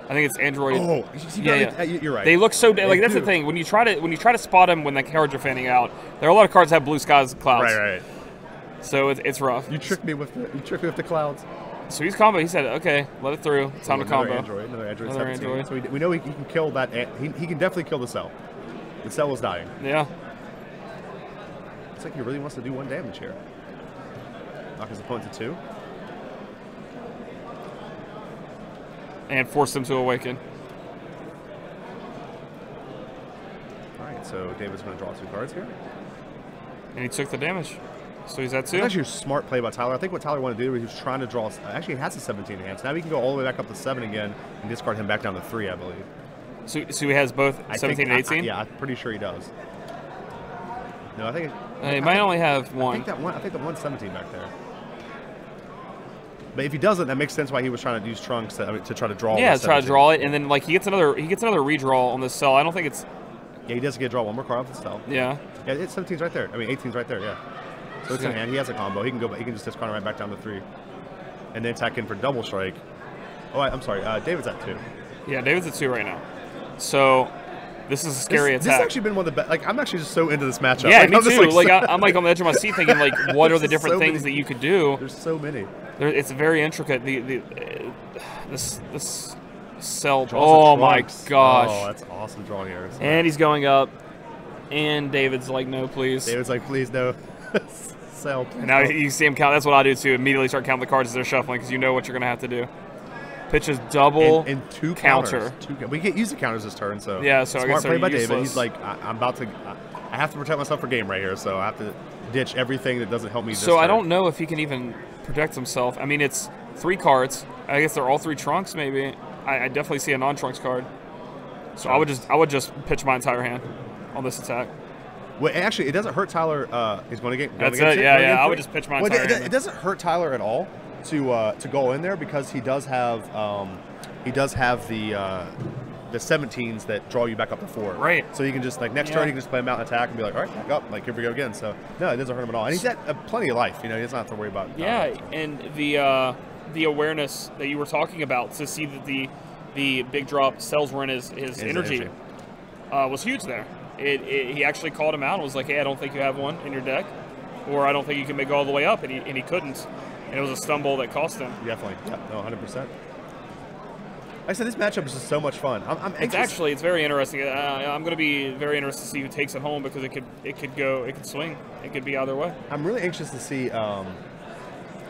I think it's Android. Oh, yeah. You're right. They look so like that's the thing. When you try to spot them when the cards are fanning out, there are a lot of cards that have blue skies and clouds. Right. So it's rough. You tricked me with the clouds. So he's combo. He said, "Okay, let it through. It's time to combo." Another Android. So we know he can kill that. He can definitely kill the cell. The cell is dying. Yeah. Looks like he really wants to do 1 damage here. Knock his opponent to 2. And force him to awaken. All right, so David's going to draw 2 cards here. And he took the damage. So he's at 2. That's actually a smart play by Tyler. I think what Tyler wanted to do was he was trying to draw. Actually, he has a 17 in hand. So now he can go all the way back up to 7 again and discard him back down to 3, I believe. So he has both 17 and 18? Yeah, I'm pretty sure he does. No, I think he might only have 1. I think that one's 17 back there. But if he doesn't, that makes sense why he was trying to use Trunks to try to draw. Yeah, try to draw it, and then like he gets another redraw on this cell. I don't think it's. Yeah, he does get to draw 1 more card off the cell. Yeah. Yeah, it's 17's right there. I mean, 18's right there. Yeah. So it's in hand. He has a combo. He can go. He can just discard him right back down to 3. and then attack in for double strike. Oh, I'm sorry. David's at 2. Yeah, David's at 2 right now. So this is a scary attack. This has actually been one of the best. Like, I'm actually just so into this matchup. Yeah, like, me I'm too. just, Like, I'm like on the edge of my seat thinking, like, what are the different so things many. that you could do? There's so many. It's very intricate. This cell. Draws Oh the my trunks. gosh! Oh, that's awesome drawing here. And he's going up, and David's like, no, please. David's like, please no. Sell. And now you see him count. That's what I do too. Immediately start counting the cards as they're shuffling because you know what you're gonna have to do. Pitches double and 2 counter. Counters. We can't use the counters this turn, so yeah. So smart I guess play by David. useless. He's like, I have to protect myself for game right here, so I have to ditch everything that doesn't help me. So I don't know if he can even protect himself. I mean, it's 3 cards. I guess they're all 3 trunks, maybe. I definitely see a non-trunks card. So I would just pitch my entire hand on this attack. Well, actually, it doesn't hurt Tyler. He's going to get. That's it. Yeah. I would just pitch my entire hand. It doesn't hurt Tyler at all to go in there because he does have the 17s that draw you back up to 4. Right. So you can just like next turn you can just play him out and attack and be like, all right, back up. Like here we go again. So no, it doesn't hurt him at all. And he's got plenty of life. You know, he doesn't have to worry about. Yeah, and the awareness that you were talking about to see that the big drop cells were in his energy was huge there. He actually called him out and was like, hey, I don't think you have one in your deck, or I don't think you can make it all the way up, and he couldn't. And it was a stumble that cost him. Definitely. Yeah, no, 100%. Like I said, this matchup is just so much fun. I'm anxious. It's very interesting. I'm going to be very interested to see who takes it home because it could swing. It could be either way. I'm really anxious to see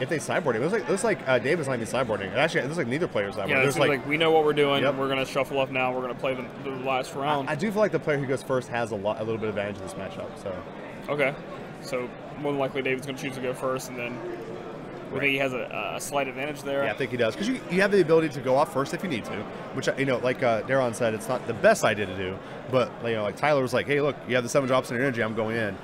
if they sideboard it. It looks like David's not even sideboarding. Actually, it looks like neither player's sideboarding. Yeah, it's like we know what we're doing. Yep. We're going to shuffle up now. We're going to play the last round. I do feel like the player who goes first has a little bit of advantage in this matchup. So okay, so more than likely David's going to choose to go first, and then we think he has a slight advantage there. yeah, I think he does because you have the ability to go off first if you need to, which like Daron said, it's not the best idea to do. But like Tyler was like, hey, look, you have the 7 drops in energy. I'm going in.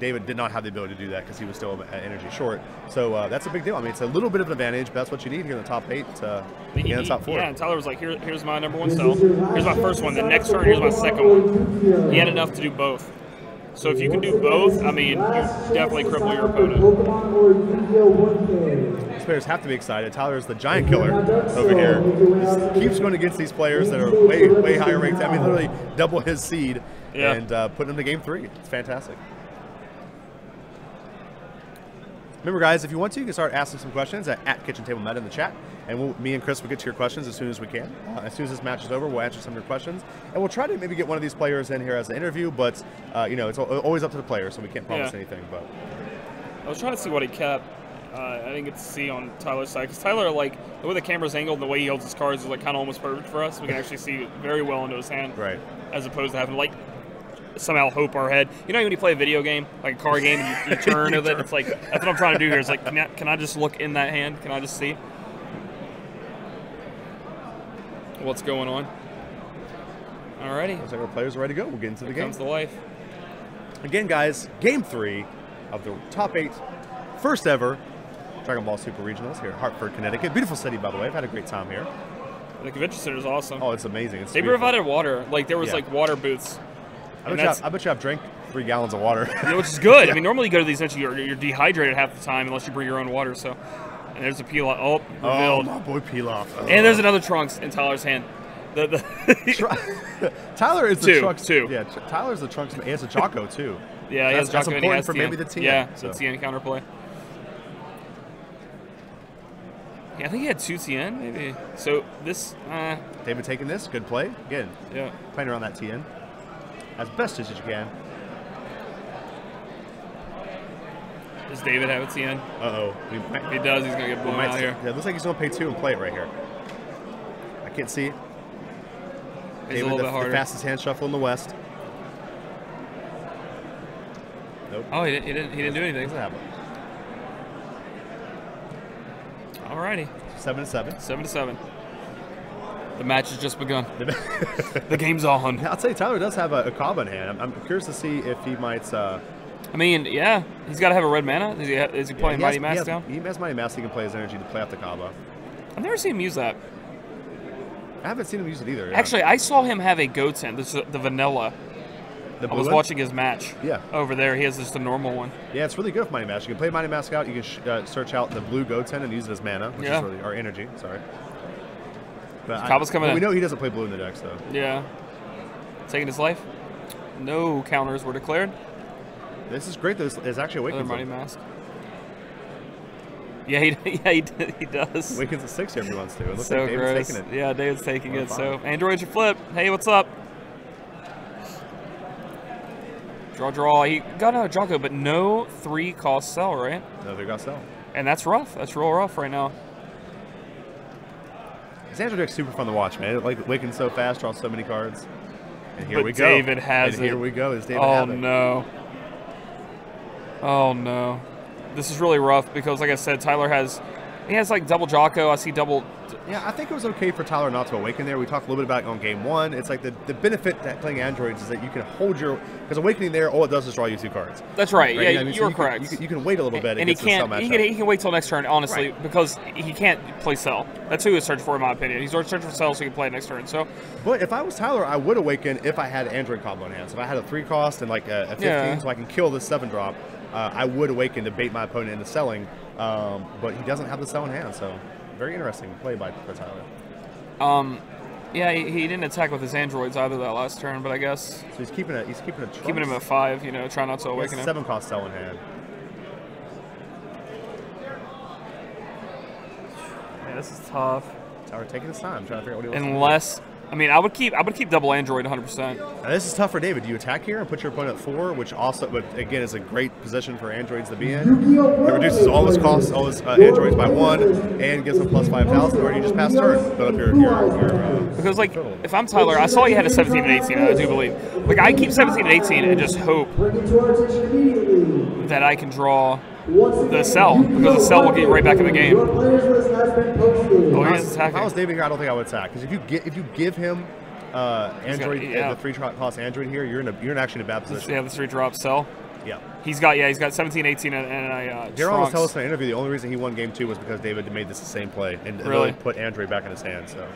David did not have the ability to do that because he was still energy short. So that's a big deal. I mean, it's a little bit of an advantage, but that's what you need here in the top 8 to get in the top 4. Yeah, and Tyler was like, here's my number 1 cell. Here's my first one. The next turn, here's my second one. He had enough to do both. So if you can do both, I mean, you definitely cripple your opponent. These players have to be excited. Tyler is the giant killer over here. He keeps going against these players that are way higher ranked. I mean, literally double his seed and putting them to game 3. It's fantastic. Remember, guys, if you want to, you can start asking some questions at Kitchen Table Meta in the chat, and me and Chris will get to your questions as soon as we can. As soon as this match is over, we'll answer some of your questions, and we'll try to maybe get one of these players in here as an interview, but, it's always up to the player, so we can't promise anything. But I was trying to see what he kept. I didn't get to see on Tyler's side, because Tyler, like, the way the camera's angled and the way he holds his cards is, like, kind of almost perfect for us. We can actually see very well into his hand. Right. As opposed to having, like, somehow hope our head. You know when you play a video game, like a card game, and you turn with it? It's like, that's what I'm trying to do here. It's like, can I just look in that hand? Can I just see what's going on? Alrighty. Looks like our players are ready to go. We'll get into the game. Comes the life. Again, guys, game 3 of the top 8, first ever Dragon Ball Super Regionals here in Hartford, Connecticut. Beautiful city, by the way. I've had a great time here. The convention center is awesome. Oh, it's amazing. It's they beautiful. provided water. Like, there was, like, water booths. I bet you I've drank 3 gallons of water. Which is good. I mean, normally you go to these events, you're dehydrated half the time unless you bring your own water. So, and there's a Pilaf. Oh, revealed. Oh, my boy Pilaf. Oh. And there's another Trunks in Tyler's hand. Tyler is the Trunks. Two. Yeah, Tyler's the Trunks. He has a Choco, too. Yeah, he has that's Choco, important and he has for TN. maybe the TN. Yeah, so. the TN counterplay. Yeah, I think he had 2 TN, maybe. So this, David taking this, good play. Again, yeah, playing around that TN as best as you can. Does David have a TN? Uh-oh. If he does, he's going to get blown out here. Yeah, it looks like he's going to pay 2 and play it right here. I can't see. It's David, a little bit harder. the fastest hand shuffle in the West. Nope. Oh, he didn't do anything. Doesn't happen. Alrighty. 7-7. 7-7. The match has just begun. The game's on. I'll tell you, Tyler does have a Kaba in hand. I'm curious to see if he might. I mean, yeah, he's got to have a red mana. Is he playing Mighty Mask down? He has Mighty Mask. He can play his energy to play off the Kaba. I've never seen him use that. I haven't seen him use it either. Yeah. Actually, I saw him have a Goten, the vanilla. The I blue was one? watching his match. Yeah. Over there, he has just a normal one. Yeah, it's really good with Mighty Mask. You can play Mighty Mask out. You can search out the blue Goten and use it as mana, which is really, or energy. Sorry. But Cabba's coming in. We know he doesn't play blue in the decks, though. Yeah. Taking his life. No counters were declared. This is great. This is actually Another Awakens. Mighty Mask. Yeah, he does. Awakens at 6 here if he wants to. It looks So like David's gross. taking it. Yeah, David's taking it. 5. So Android should flip. Hey, what's up? Draw. He got another Draco, but no 3-cost sell, right? No, they got sell. And that's rough. That's real rough right now. This Android deck's super fun to watch, man. It, like Awakens so fast, draws so many cards. And here But we go. David has and it. here we go. Is David Oh have it. no. Oh no. This is really rough because, like I said, Tyler has like double Jocko. I see double. Yeah, I think it was okay for Tyler not to awaken there. We talked a little bit about it on game 1. It's like the benefit that playing androids is that you can hold your, because awakening there, all it does is draw you 2 cards. That's right. Right? Yeah, I mean, so you're you can- correct. you can wait a little bit. And he against the cell can't. matchup. He can wait till next turn, honestly, Right. because he can't play Cell. That's who he's searching for, in my opinion. He's searching for Cell so he can play it next turn. So But if I was Tyler, I would awaken if I had Android combo in hand. So if I had a 3-cost and like a 15, Yeah. so I can kill this 7-drop, I would awaken to bait my opponent into selling. But he doesn't have the sell in hand, so very interesting play by Tyler. yeah, he didn't attack with his androids either that last turn, but I guess So he's keeping a keeping him at 5. You know, try not to awaken him. 7-cost sell in hand. Yeah, this is tough. Tyler taking his time, trying to figure out what he wants Unless, I mean, I would keep double android 100%. Now, this is tough for David. Do you attack here and put your opponent at 4, which also, but again, is a great position for androids to be in? It reduces all his costs, all his androids by 1, and gives him plus 5,000, or you just pass turn, build up your Because, like, if I'm Tyler, I saw he had a 17 and 18, I do believe. Like, I keep 17 and 18 and just hope that I can draw the cell, because the cell will get right back in the game. Oh, he's If attacking. I was David here, I don't think I would attack, because if you give him android, yeah. the 3-cost android here, you're actually in a bad position. Yeah, the 3-drop cell. Yeah. He's got 17, 18, and a Daryl was Trunks. telling us in an interview the only reason he won game 2 was because David made this the same play and really put android back in his hand. So.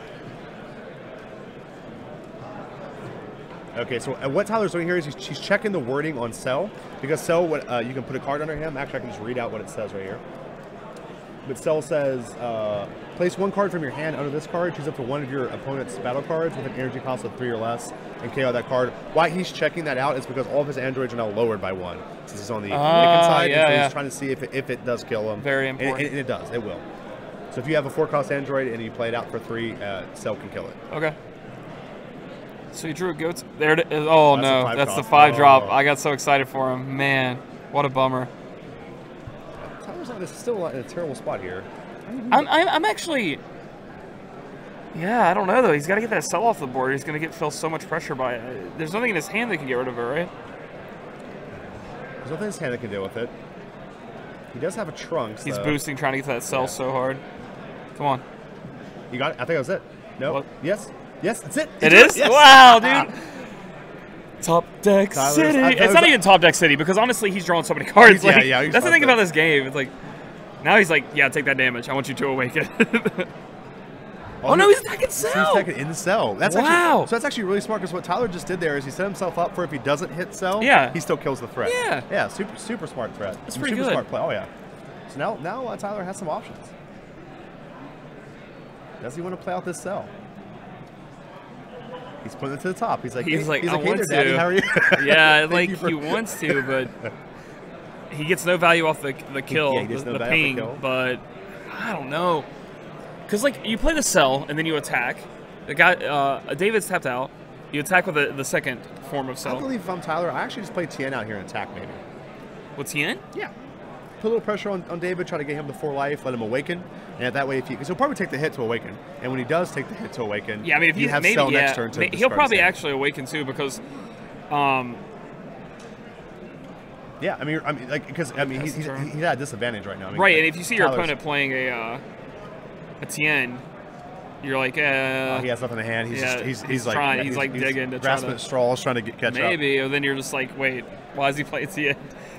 Okay, so what Tyler's doing here is she's checking the wording on Cell, because Cell, you can put a card under him. Actually, I can just read out what it says right here. But Cell says, place 1 card from your hand under this card, choose up to 1 of your opponent's battle cards with an energy cost of 3 or less, and KO that card. Why he's checking that out is because all of his androids are now lowered by 1, since he's on the Awakened side, and so he's trying to see if it does kill him. Very important. And it does, it will. So if you have a 4-cost android and you play it out for 3, Cell can kill it. Okay. So he drew a goat. There it is. Oh, That's no. a 5 That's the drop. 5 drop. Oh. I got so excited for him. Man, what a bummer. Tyler's still in a terrible spot here. I'm actually... Yeah, I don't know, though. He's got to get that cell off the board. He's going to feel so much pressure by it. There's nothing in his hand that can get rid of it, right? There's nothing in his hand that can deal with it. He does have a Trunks. He's though. boosting, trying to get to that cell so hard. Come on. You got it? I think that was it. No. What? Yes. Yes, that's it. It He did is? Yes. Wow, dude. Top Deck Tyler's- City. I- It's not even Top Deck City because honestly, he's drawing so many cards. Yeah, Like, yeah, he's that's the Top thing Deck. about this game. It's like now he's like, yeah, take that damage. I want you to awaken. Oh no, he's attacking He's cell. attacking in the cell. That's Wow. Actually, so that's actually really smart because what Tyler just did there is he set himself up for if he doesn't hit cell, Yeah. he still kills the threat. Yeah. Yeah, super smart threat. That's Super pretty good. smart play. Oh yeah. So now Tyler has some options. Does he want to play out this cell? He's putting it to the top. He's like, He's like, I hey want there, Daddy, to. how are you? Yeah, Thank like you for- he wants to, but he gets no value off the kill, Yeah, he gets no the value ping. off the kill. But I don't know, because like you play the cell and then you attack. The guy, David's tapped out. You attack with the second form of I cell. believe if I'm Tyler, I actually just play Tien out here and attack maybe. What's he in? Yeah. Put a little pressure on David, try to get him to 4 life, let him awaken, and that way, because he'll probably take the hit to awaken, and when he does take the hit to awaken, Yeah, I mean, if you he's have maybe Cell yeah, next turn to he'll discard probably his hand. actually awaken too because, Yeah, I mean, like, because he's at a disadvantage right now. I mean, right. And if you see your Tyler's- opponent playing a Tien, you're like, he has nothing in hand. He's yeah, just, he's like trying- he's like digging to try grasping to- at straws, trying to catch up. maybe. Or then you're just like, wait, why is he playing Tien?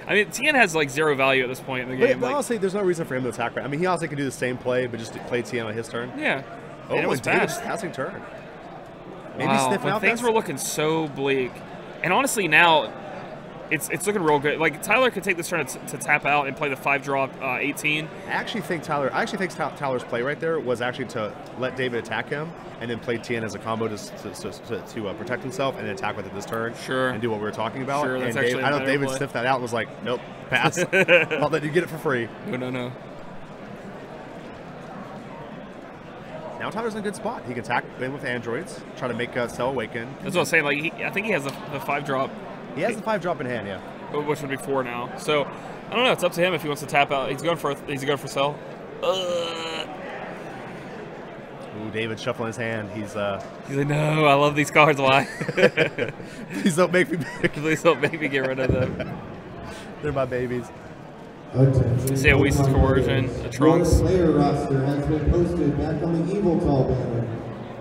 I mean, Tien has like 0 value at this point in the game. But Like, honestly, there's no reason for him to attack. Right? I mean, he honestly could do the same play, but just play Tien on his turn. yeah. Oh, and it was David's bad. passing turn. Maybe Wow, sniffing when out things that- were looking so bleak. And honestly, now it's looking real good. Like Tyler could take this turn to tap out and play the 5-drop 18. I actually think Tyler's play right there was actually to let David attack him and then play Tien as a combo to protect himself and then attack with it this turn. Sure. And do what we were talking about. Sure, that's and actually I know David play. sniffed that out and was like, nope, pass. I'll let you get it for free. No. Now Tyler's in a good spot. He can attack in with androids, try to make Cell awaken. That's what I'm saying. Like I think he has the 5-drop. He has the 5-drop in hand, yeah. Which would be 4 now. So I don't know. It's up to him if he wants to tap out. He's going for Cell. Ooh, David's shuffling his hand. He's like, no, I love these cards. Why? Please don't make me. Please don't make me get rid of them. They're my babies. See Oasis Coercion, the Trunks. Your player roster has been posted back on the Eviltal banner.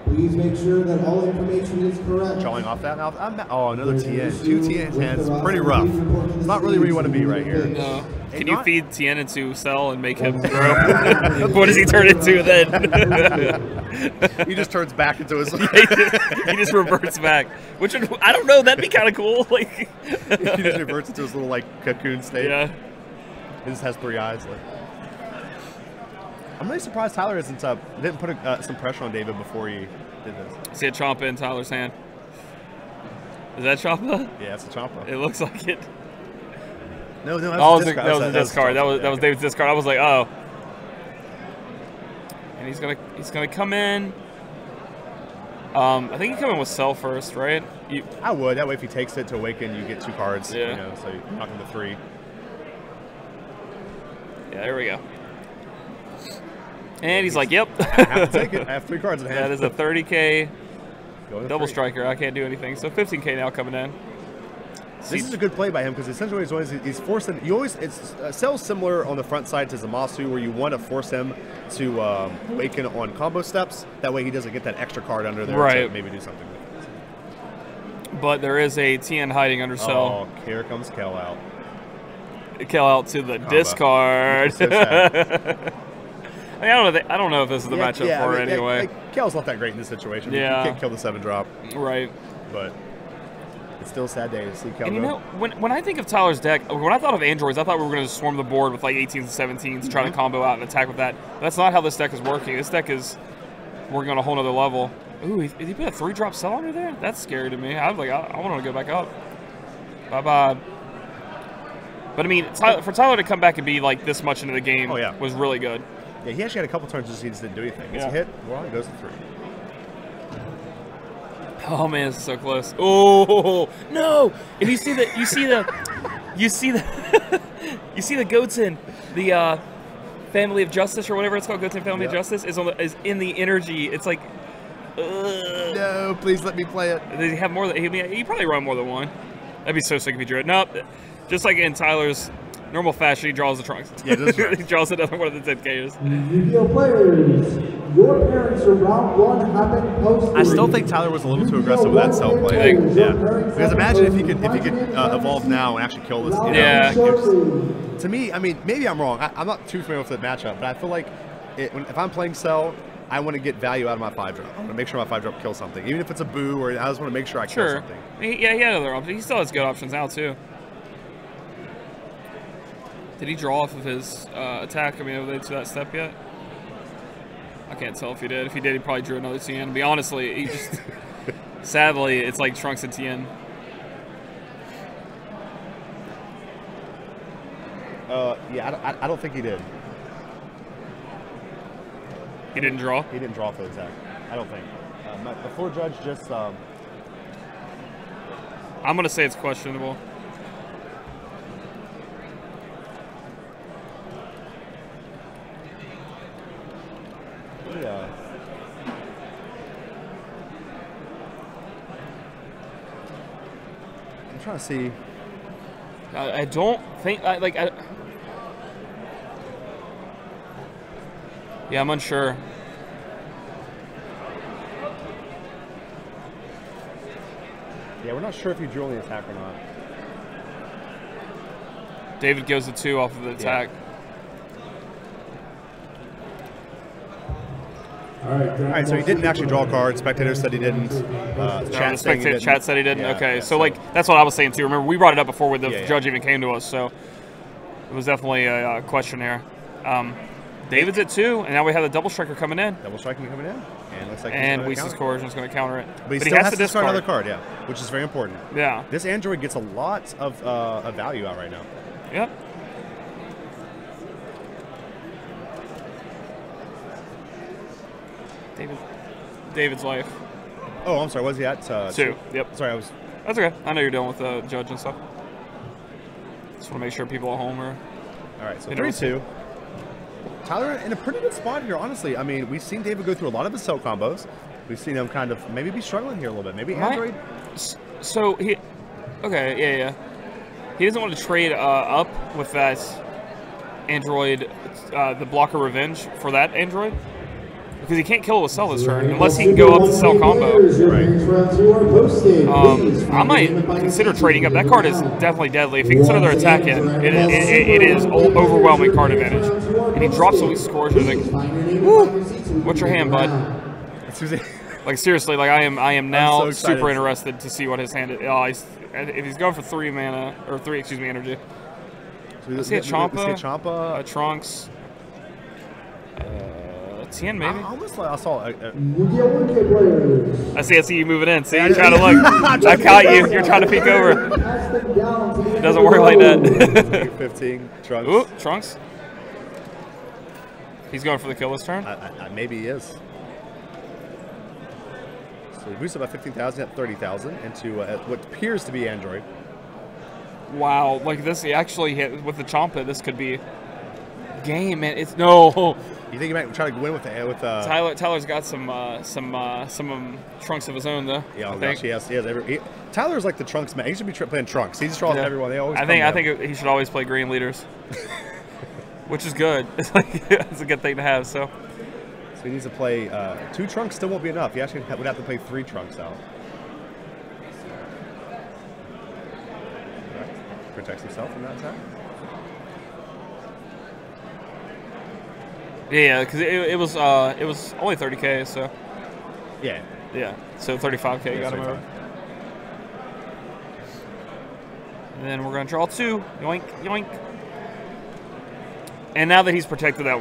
Please make sure that all information is correct. Drawing off that now. Oh, another Tien. 2 Tien's hands. Pretty rough. It's not really where you want to be right here. No. Can you feed Tien into Cell and make him grow? What does he turn into then? He just turns back into his. He just reverts back. Which I don't know. That'd be kind of cool. Like he just reverts into his little like cocoon state. Yeah. He just has 3 eyes. Like. I'm really surprised Tyler didn't put some pressure on David before he did this. See a Champa in Tyler's hand. Is that Champa? Yeah, it's a Champa. It looks like it. No, that was a discard. That was David's discard. I was like, oh. And he's gonna come in. I think he come in with Cell first, right? I would. That way, if he takes it to awaken, you get 2 cards. Yeah. You know, so you knock him to 3. Yeah, there we go. And he's like, yep. I have to take it. I have 3 cards in hand. That is a 30K double striker. I can't do anything. So 15K now coming in. This is a good play by him because essentially he's forcing. Cell's similar on the front side to Zamasu, where you want to force him to awaken on combo steps. That way he doesn't get that extra card under there to maybe do something with it. But there is a Tien hiding under Cell. Oh, here comes Kel out. Kel out to the discard. So sad. I mean, I don't know if this is the matchup for it anyway. Like, Kel's not that great in this situation. Yeah. You can't kill the 7-drop. Right. But it's still a sad day to see Kel. And you know, when I think of Tyler's deck, when I thought of androids, I thought we were going to swarm the board with like 18s and 17s, try to combo out and attack with that. But that's not how this deck is working. This deck is working on a whole nother level. Ooh, he put a 3-drop Cell under there? That's scary to me. I was like, I want to go back up. Bye-bye. But I mean, for Tyler to come back and be like this much into the game was really good. Yeah, he actually had a couple turns he just didn't do anything. Gets a hit, well, he goes to 3. Oh man, this is so close. Oh no! And you see the Goten, the Family of Justice or whatever it's called, Goten Family of Justice is in the energy. It's like, no, please let me play it. Does he have more than he probably run more than one? That'd be so sick if he drew it. Nope. Just like in Tyler's normal fashion, he draws the Trunks. Yeah, he draws another one of the 10Ks. Yu-Gi-Oh players, your parents for round 1 have been posted. I still think Tyler was a little too aggressive with that Cell play. Yeah. Because imagine if he could evolve now and actually kill this. Yeah. To me, I mean, maybe I'm wrong. I'm not too familiar with the matchup, but I feel like if I'm playing Cell, I want to get value out of my 5-drop. I want to make sure my 5-drop kills something, even if it's a boo, or I just want to make sure I kill something. He had other options. He still has good options now too. Did he draw off of his attack? I mean, over to that step yet? I can't tell if he did. If he did, he probably drew another Tien. But honestly, he just sadly, it's like Trunks and Tien. Yeah, I don't think he did. He didn't draw? He didn't draw for the attack. I don't think. The floor judge just... I'm going to say it's questionable. Yeah. I'm trying to see. I don't think... Yeah, I'm unsure. Yeah, we're not sure if you drew on the attack or not. David goes to 2 off of the attack. All right, so he didn't actually draw a card. Spectator said he didn't. Chat said he didn't. Yeah, okay, yeah, so like that's what I was saying too. Remember, we brought it up before when the judge even came to us, so it was definitely a question here. David's at 2, and now we have the double striker coming in. Double striking coming in, and looks like Weese's Coercion is going to counter it. But he has to discard another card, yeah, which is very important. Yeah, this android gets a lot of value out right now. Yep. David's life. Oh, I'm sorry. Was he at 2? Yep. Sorry, I was. That's okay. I know you're dealing with the judge and stuff. Just want to make sure people at home are. All right, so 3-2. Tyler in a pretty good spot here, honestly. I mean, we've seen David go through a lot of his cell combos. We've seen him kind of maybe be struggling here a little bit. Maybe Android. So he. Okay, yeah. He doesn't want to trade up with that android, the blocker revenge for that android. Because he can't kill it with cell this turn, unless he can go up to cell combo. I might consider trading up. That card is definitely deadly. If he gets another attack in, it is overwhelming card advantage. And he drops Weese's Coercion. Like, woo! What's your hand, bud? Like seriously, like I am now so super interested to see what his hand is. If he's going for 3 mana or 3, energy. So let's see a Champa, a Trunks. Tien, maybe? I saw I see you moving in. See, you're trying to look. I caught you. You're trying to peek over. It doesn't work like that. 15, Trunks. Ooh, Trunks. He's going for the kill this turn? Maybe he is. So he boosted by 15,000 at 30,000 into what appears to be Android. Wow, like this, he actually hit with the Champa. This could be game, man. It's no. You think he might try to win with Tyler's got some Trunks of his own though. Yeah, gosh, he has Tyler's like the Trunks man. He should be playing Trunks. He just draws everyone. They always. I think he should always play green leaders, which is good. It's it's a good thing to have. So he needs to play 2 Trunks. Still won't be enough. He actually would have to play 3 Trunks out. Right. Protects himself from that attack. Yeah, because it was only 30K, so yeah, so 35K got him over. And then we're gonna draw 2, yoink, yoink. And now that he's protected that,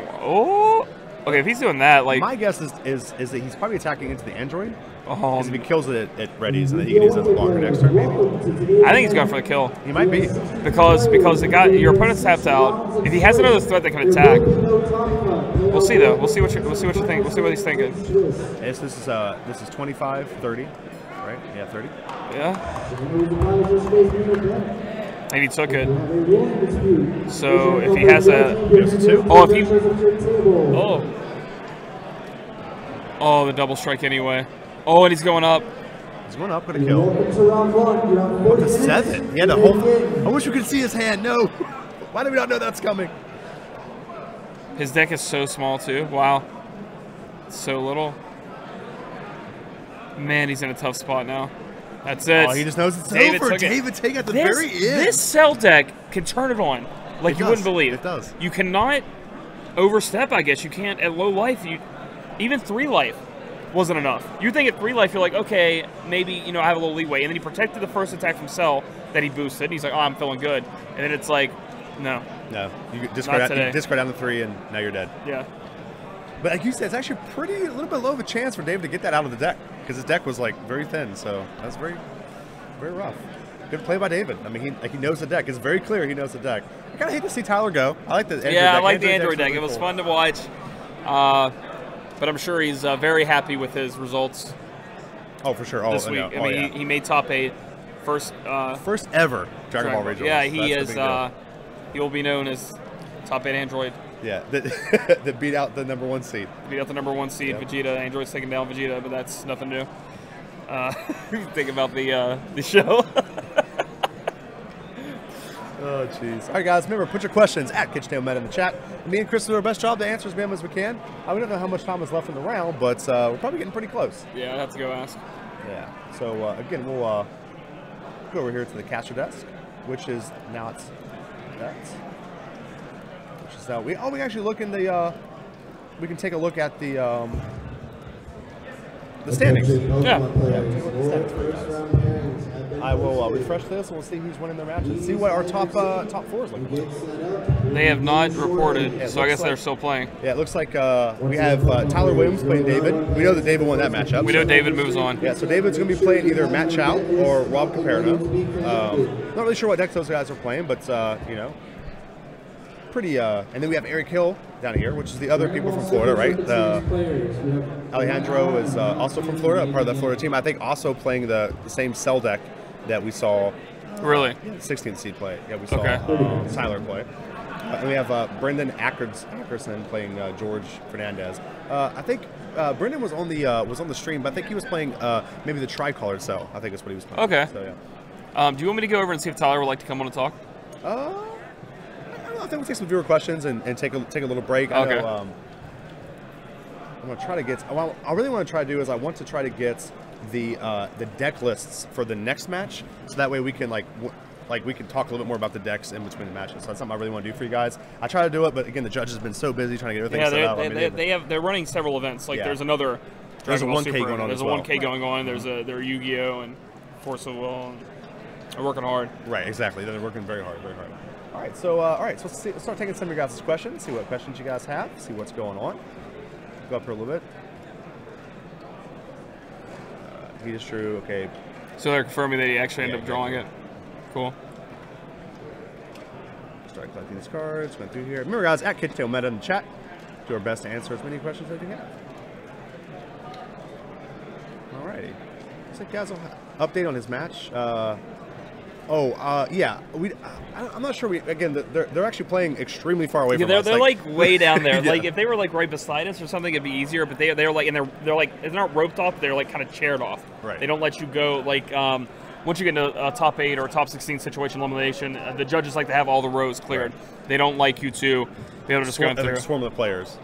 okay, if he's doing that, like my guess is that he's probably attacking into the android. Because if he kills it, it readies, and then he can use it as a blocker next turn, maybe. I think he's going for the kill. He might be. Because your opponent's tapped out. If he has another threat that can attack, we'll see though. We'll see what you think. We'll see what he's thinking. This is 25, 30, right? Yeah, 30. Yeah. And he took it. So if he has the double strike anyway. Oh, and he's going up. He's going up with a kill. What the 7? He had a whole. I wish we could see his hand. No. Why did we not know that's coming? His deck is so small too. Wow. So little. Man, he's in a tough spot now. That's it. Oh, he just knows it's over. David take at the very end. This cell deck can turn it on like you wouldn't believe. It does. You cannot overstep, I guess. You can't at low life. Even 3 life wasn't enough. You think at 3 life, you're like, okay, maybe, I have a little leeway. And then he protected the first attack from cell that he boosted. And he's like, oh, I'm feeling good. And then it's like, no. No. You discard down to 3, and now you're dead. Yeah. But like you said, it's actually a little bit low of a chance for David to get that out of the deck. Because his deck was, like, very thin. So that's very, very rough. Good play by David. I mean, he knows the deck. It's very clear he knows the deck. I kind of hate to see Tyler go. I like the Android deck. Yeah, I like the Android deck. It was fun to watch. But I'm sure he's very happy with his results. Oh, for sure. This week. I mean, he made top 8. First ever Dragon Ball Regionals. Yeah, he is. He will be known as top 8 Android. Yeah, that beat out the #1 seed. Beat out the #1 seed, yep. Vegeta. Android's taking down Vegeta, but that's nothing new. Think about the show. Oh, jeez. All right, guys, remember, put your questions at KitchenTable in the chat. And me and Chris will do our best job to answer as many as we can. We don't know how much time is left in the round, but we're probably getting pretty close. Yeah, I'd have to go ask. Yeah. So, again, we'll go over here to the caster desk, which is not that. Which is now we actually look in the we can take a look at the the standings. Yeah. I will refresh this and we'll see who's winning their matches. See what our top four is looking like. They have not reported, Yeah, so I guess like, they're still playing. Yeah, it looks like we have Tyler Williams playing David. We know that David won that matchup. We know David moves on. Yeah, so David's going to be playing either Matt Chow or Rob Caperno. Not really sure what decks those guys are playing, but, you know, pretty. And then we have Eric Hill down here, which is the other people from Florida, right? Alejandro is also from Florida, part of the Florida team. I think also playing the same cell deck that we saw. Really? 16th seed play. Yeah, we saw Tyler play. And we have Brendan Ackerson playing George Fernandez. I think Brendan was on the stream, but I think he was playing maybe the tri-colored cell. I think that's what he was playing. Okay. So yeah. Do you want me to go over and see if Tyler would like to come on and talk? I don't know, I think we'll take some viewer questions and take a little break. I Okay. know, I'm gonna try to get. Well, I really want to try to do is I want to try to get the deck lists for the next match, so that way we can like we can talk a little bit more about the decks in between the matches. So that's something I really want to do for you guys. I try to do it, but again, the judges have been so busy trying to get everything set up. They're running several events. Like Yeah. there's another. There's a Dragon Ball 1K Super going on There's as a well. 1K going on. There's their Yu-Gi-Oh and Force of Will. And they're working hard. Right, exactly. They're working very hard, very hard. All right, so let's start taking some of your guys' questions. See what questions you guys have. See what's going on. Go up here a little bit. He is true. Okay. So they're confirming that he actually ended up drawing it. Cool. Start collecting these cards. Went through here. Remember, guys, at Kitchtail Meta in the chat. Do our best to answer as many questions as we have. Alrighty. Looks like guys will update on his match. Yeah. I'm not sure. They're actually playing extremely far away from us. They're like way down there. Yeah. Like if they were like right beside us or something, it'd be easier. But they're like, and they're like, they're not roped off. They're like kind of chaired off. Right. They don't let you go. Like once you get into a top 8 or a top 16 situation elimination, the judges like to have all the rows cleared. They don't like you to be able to just go through. Swarm of the players.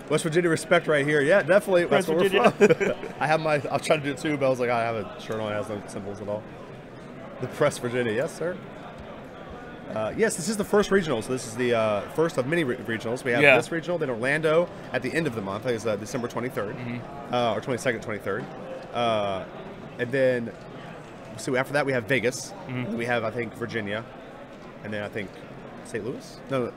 West Virginia respect right here. Yeah, definitely. That's where we're from. I'll try to do it too, but I was like, I have a shirt on that has no symbols at all. The Press Virginia, yes, sir. Yes, this is the first regional, so this is the first of many regionals. We have this regional, then Orlando at the end of the month. I think it's December 23rd, or 22nd, 23rd. And then, so after that we have Vegas. We have, I think, Virginia. And then I think St. Louis? No,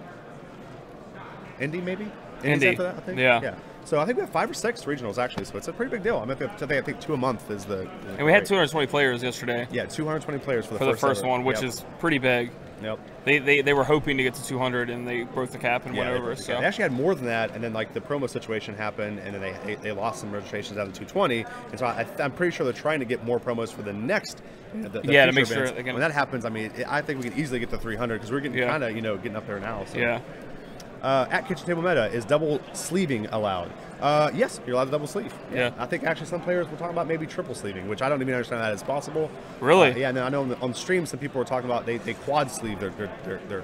Indy maybe? Indy. After that, I think? Yeah. So I think we have 5 or 6 regionals actually, so it's a pretty big deal. I think 2 a month is the and we had 220 players yesterday. Yeah, 220 players for the first ever. one, which is pretty big. Yep. They were hoping to get to 200 and they broke the cap and went over. So they actually had more than that, and then like the promo situation happened, and then they lost some registrations down to 220, and so I'm pretty sure they're trying to get more promos for the next. The to future make sure events. When that happens, I mean, I think we can easily get to 300 because we're getting kind of getting up there now. So. Yeah. At Kitchen Table Meta, is double sleeving allowed? Yes, you're allowed to double sleeve. Yeah. I think actually some players were talking about maybe triple sleeving, which I don't even understand that is possible. Really? Yeah, no, I know on the stream some people were talking about they quad sleeve their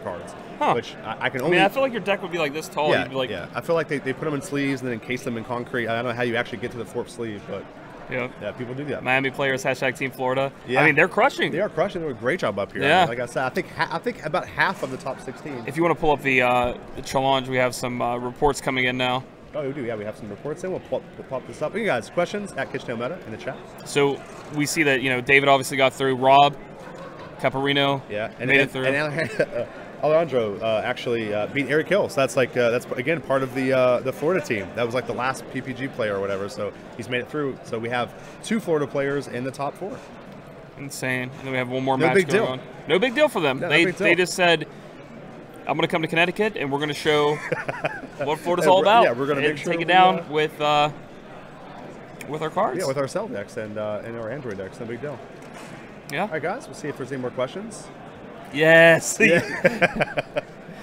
cards, huh. which I can only. I feel like your deck would be like this tall. Yeah, You'd be like, I feel like they put them in sleeves and then encase them in concrete. I don't know how you actually get to the fourth sleeve, but yeah, people do that. Miami players, #Team Florida. Yeah. I mean, they're crushing. They are crushing. They do a great job up here. Yeah. Like I said, I think about half of the top 16. If you want to pull up the challenge, we have some reports coming in now. Oh, we do. Yeah, we have some reports in. We'll pop this up. You guys, questions at Kitchen Meta in the chat. So we see that David obviously got through. Rob Caperino, made it through. And Alejandro actually beat Eric Hill. So that's again part of the Florida team. That was like the last PPG player or whatever. So he's made it through. So we have 2 Florida players in the top 4. Insane. And then we have one more match big going deal. on. No big deal for them. No, they just said, I'm going to come to Connecticut and we're going to show what Florida's all about. Yeah, we're going to make sure take it down with our cards. Yeah, with our cell decks and our Android decks. No big deal. Yeah. All right, guys. We'll see if there's any more questions. Yes. Yeah.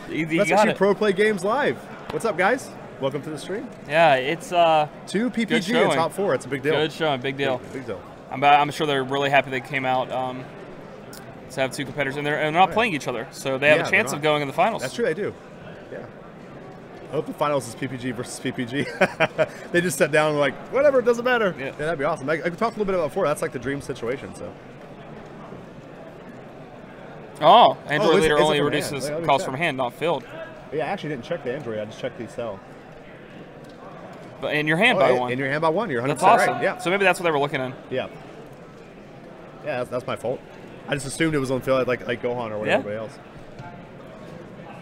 you Let's got actually it. Pro Play Games Live. What's up, guys? Welcome to the stream. Yeah, it's 2 PPG in top 4. It's a big deal. Good showing. Big deal. Big deal. I'm sure they're really happy they came out to have 2 competitors, and they're not playing each other, so they have a chance of going in the finals. That's true, they do. Yeah. I hope the finals is PPG versus PPG. They just sat down and were like, whatever, it doesn't matter. Yeah, that'd be awesome. I could talk a little bit about before. That's like the dream situation. So. Oh, Android leader is it only from reduces hand? calls from hand, not filled. Yeah, I actually didn't check the Android. I just checked the cell. in your hand by one. In your hand by one. You're 100% That's awesome. right. Yeah. So maybe that's what they were looking at. Yeah. Yeah, that's my fault. I just assumed it was on field like Gohan or whatever, everybody else.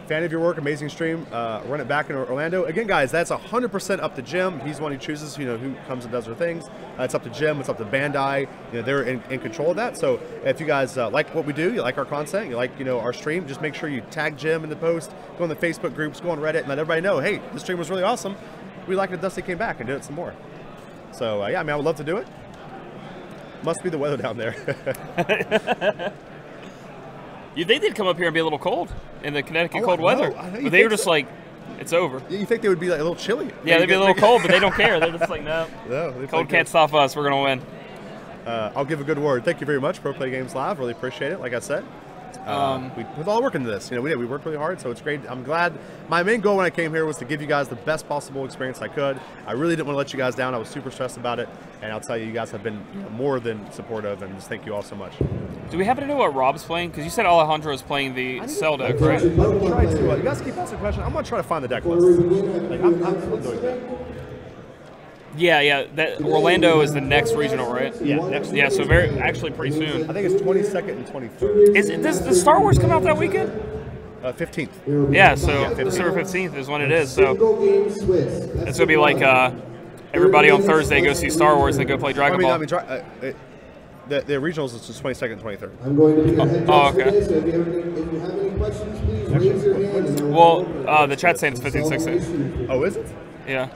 Fan of your work, amazing stream. Run it back in Orlando. Again, guys, that's 100% up to Jim. He's the one who chooses, who comes and does their things. It's up to Jim. It's up to Bandai. They're in control of that. So if you guys like what we do, you like our content, you like our stream, just make sure you tag Jim in the post, go in the Facebook groups, go on Reddit, and let everybody know, hey, this stream was really awesome. We liked it. Dusty came back and did it some more. So yeah, I mean, I would love to do it. Must be the weather down there. They did come up here and be a little cold in the Connecticut cold weather, but they were just like, it's over. You think they would be like a little chilly? Yeah, they'd be a little cold, but they don't care. They're just like, no, cold like can't stop us. We're gonna win. I'll give a good word. Thank you very much, Pro Play Games Live. Really appreciate it. Like I said, we put all the work into this. We worked really hard, so it's great. I'm glad. My main goal when I came here was to give you guys the best possible experience I could. I really didn't want to let you guys down. I was super stressed about it, and I'll tell you, you guys have been more than supportive, and just thank you all so much. Do we happen to know what Rob's playing? Because you said Alejandro is playing the Cell deck, right? You guys keep asking questions. I'm gonna try to find the deck list. I'm doing that. Yeah. That Orlando is the next regional, right? Yeah, next. Yeah, so actually pretty soon. I think it's 22nd and 23rd. Does the Star Wars come out that weekend? 15th. Yeah, so December 15th is when it is. So it's gonna be like everybody on Thursday go see Star Wars and go play Dragon Ball. The regionals is the 22nd and 23rd. I'm going to be a head judge okay. today, so if you have any questions, please raise your hand. And Well, the chat's saying it's 15-16. Oh, is it? Yeah.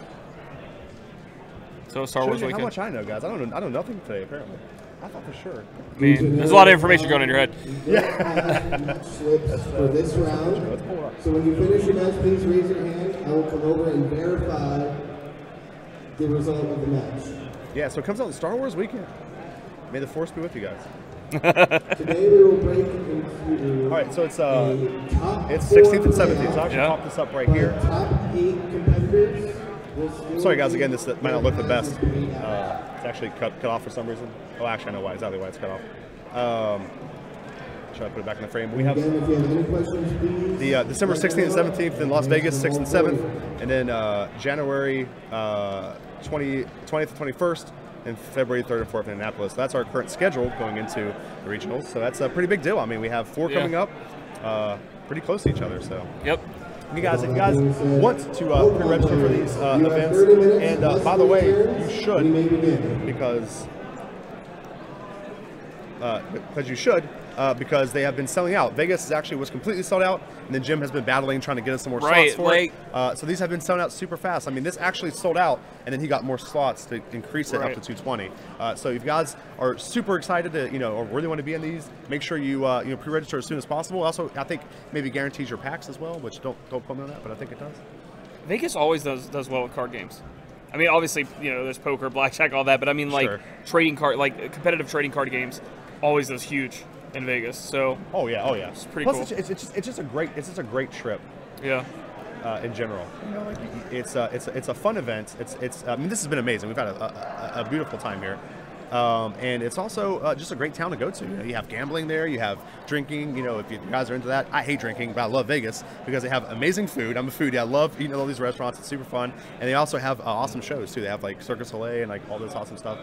So Star Wars Shows you weekend. how much I know, guys. I know nothing today, apparently. I thought for sure. I mean, there's a lot of information going in your head. match slips for this round. So when you finish your match, please raise your hand. I will come over and verify the result of the match. Yeah, so it comes out on Star Wars weekend. May the Force be with you guys. Today we will break into. All right, so it's 16th and 17th. So I'll actually pop this up right here. Top 8 competitors. Sorry, guys. Again, this might not look the best. It's actually cut off for some reason. Oh, actually, I know exactly why it's cut off. Should I put it back in the frame? We have the December 16th and 17th in Las Vegas, 6th and 7th, and then January 20th and 21st, and February 3rd and 4th in Annapolis. So that's our current schedule going into the regionals. So that's a pretty big deal. I mean, we have 4 coming up, pretty close to each other. So. Yep. You guys, if you guys want to pre-register for these events, and by the way, you should, because they have been selling out. Vegas was completely sold out, and then Jim has been battling, trying to get us some more slots for it. So these have been selling out super fast. I mean, this actually sold out, and then he got more slots to increase it up to 220. So if you guys are super excited to, or really want to be in these, make sure you pre-register as soon as possible. Also, I think maybe guarantees your packs as well, which don't quote me on that, but I think it does. Vegas always does well with card games. I mean, obviously, there's poker, blackjack, all that, but I mean, trading card, competitive trading card games, always does huge in Vegas. So oh yeah, it's pretty cool. It's just a great trip. Yeah. In general, it's a fun event. I mean, this has been amazing. We've had a beautiful time here. And it's also just a great town to go to. You have gambling there, you have drinking. If you guys are into that, I hate drinking, but I love Vegas because they have amazing food. I'm a foodie. I love eating at all these restaurants. It's super fun, and they also have awesome shows too. They have like Circus Soleil and like all this awesome stuff.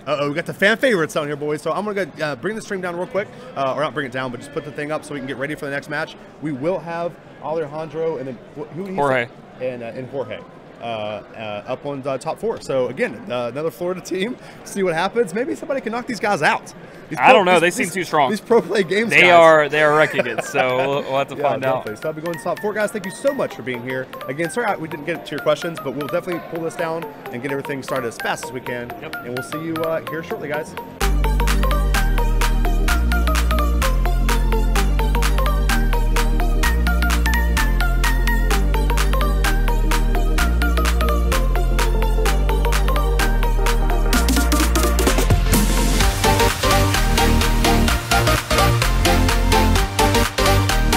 We got the fan favorites down here, boys. So I'm gonna bring the stream down real quick, or not bring it down, but just put the thing up so we can get ready for the next match. We will have Alejandro and then Jorge and Jorge. Up on top 4. So again, another Florida team. See what happens. Maybe somebody can knock these guys out. I don't know. They seem too strong. These Pro Play Games. They are wrecking it. So we'll have to find out. So I'll be going to top 4, guys. Thank you so much for being here. Again, sorry we didn't get to your questions, but we'll definitely pull this down and get everything started as fast as we can. Yep. And we'll see you here shortly, guys.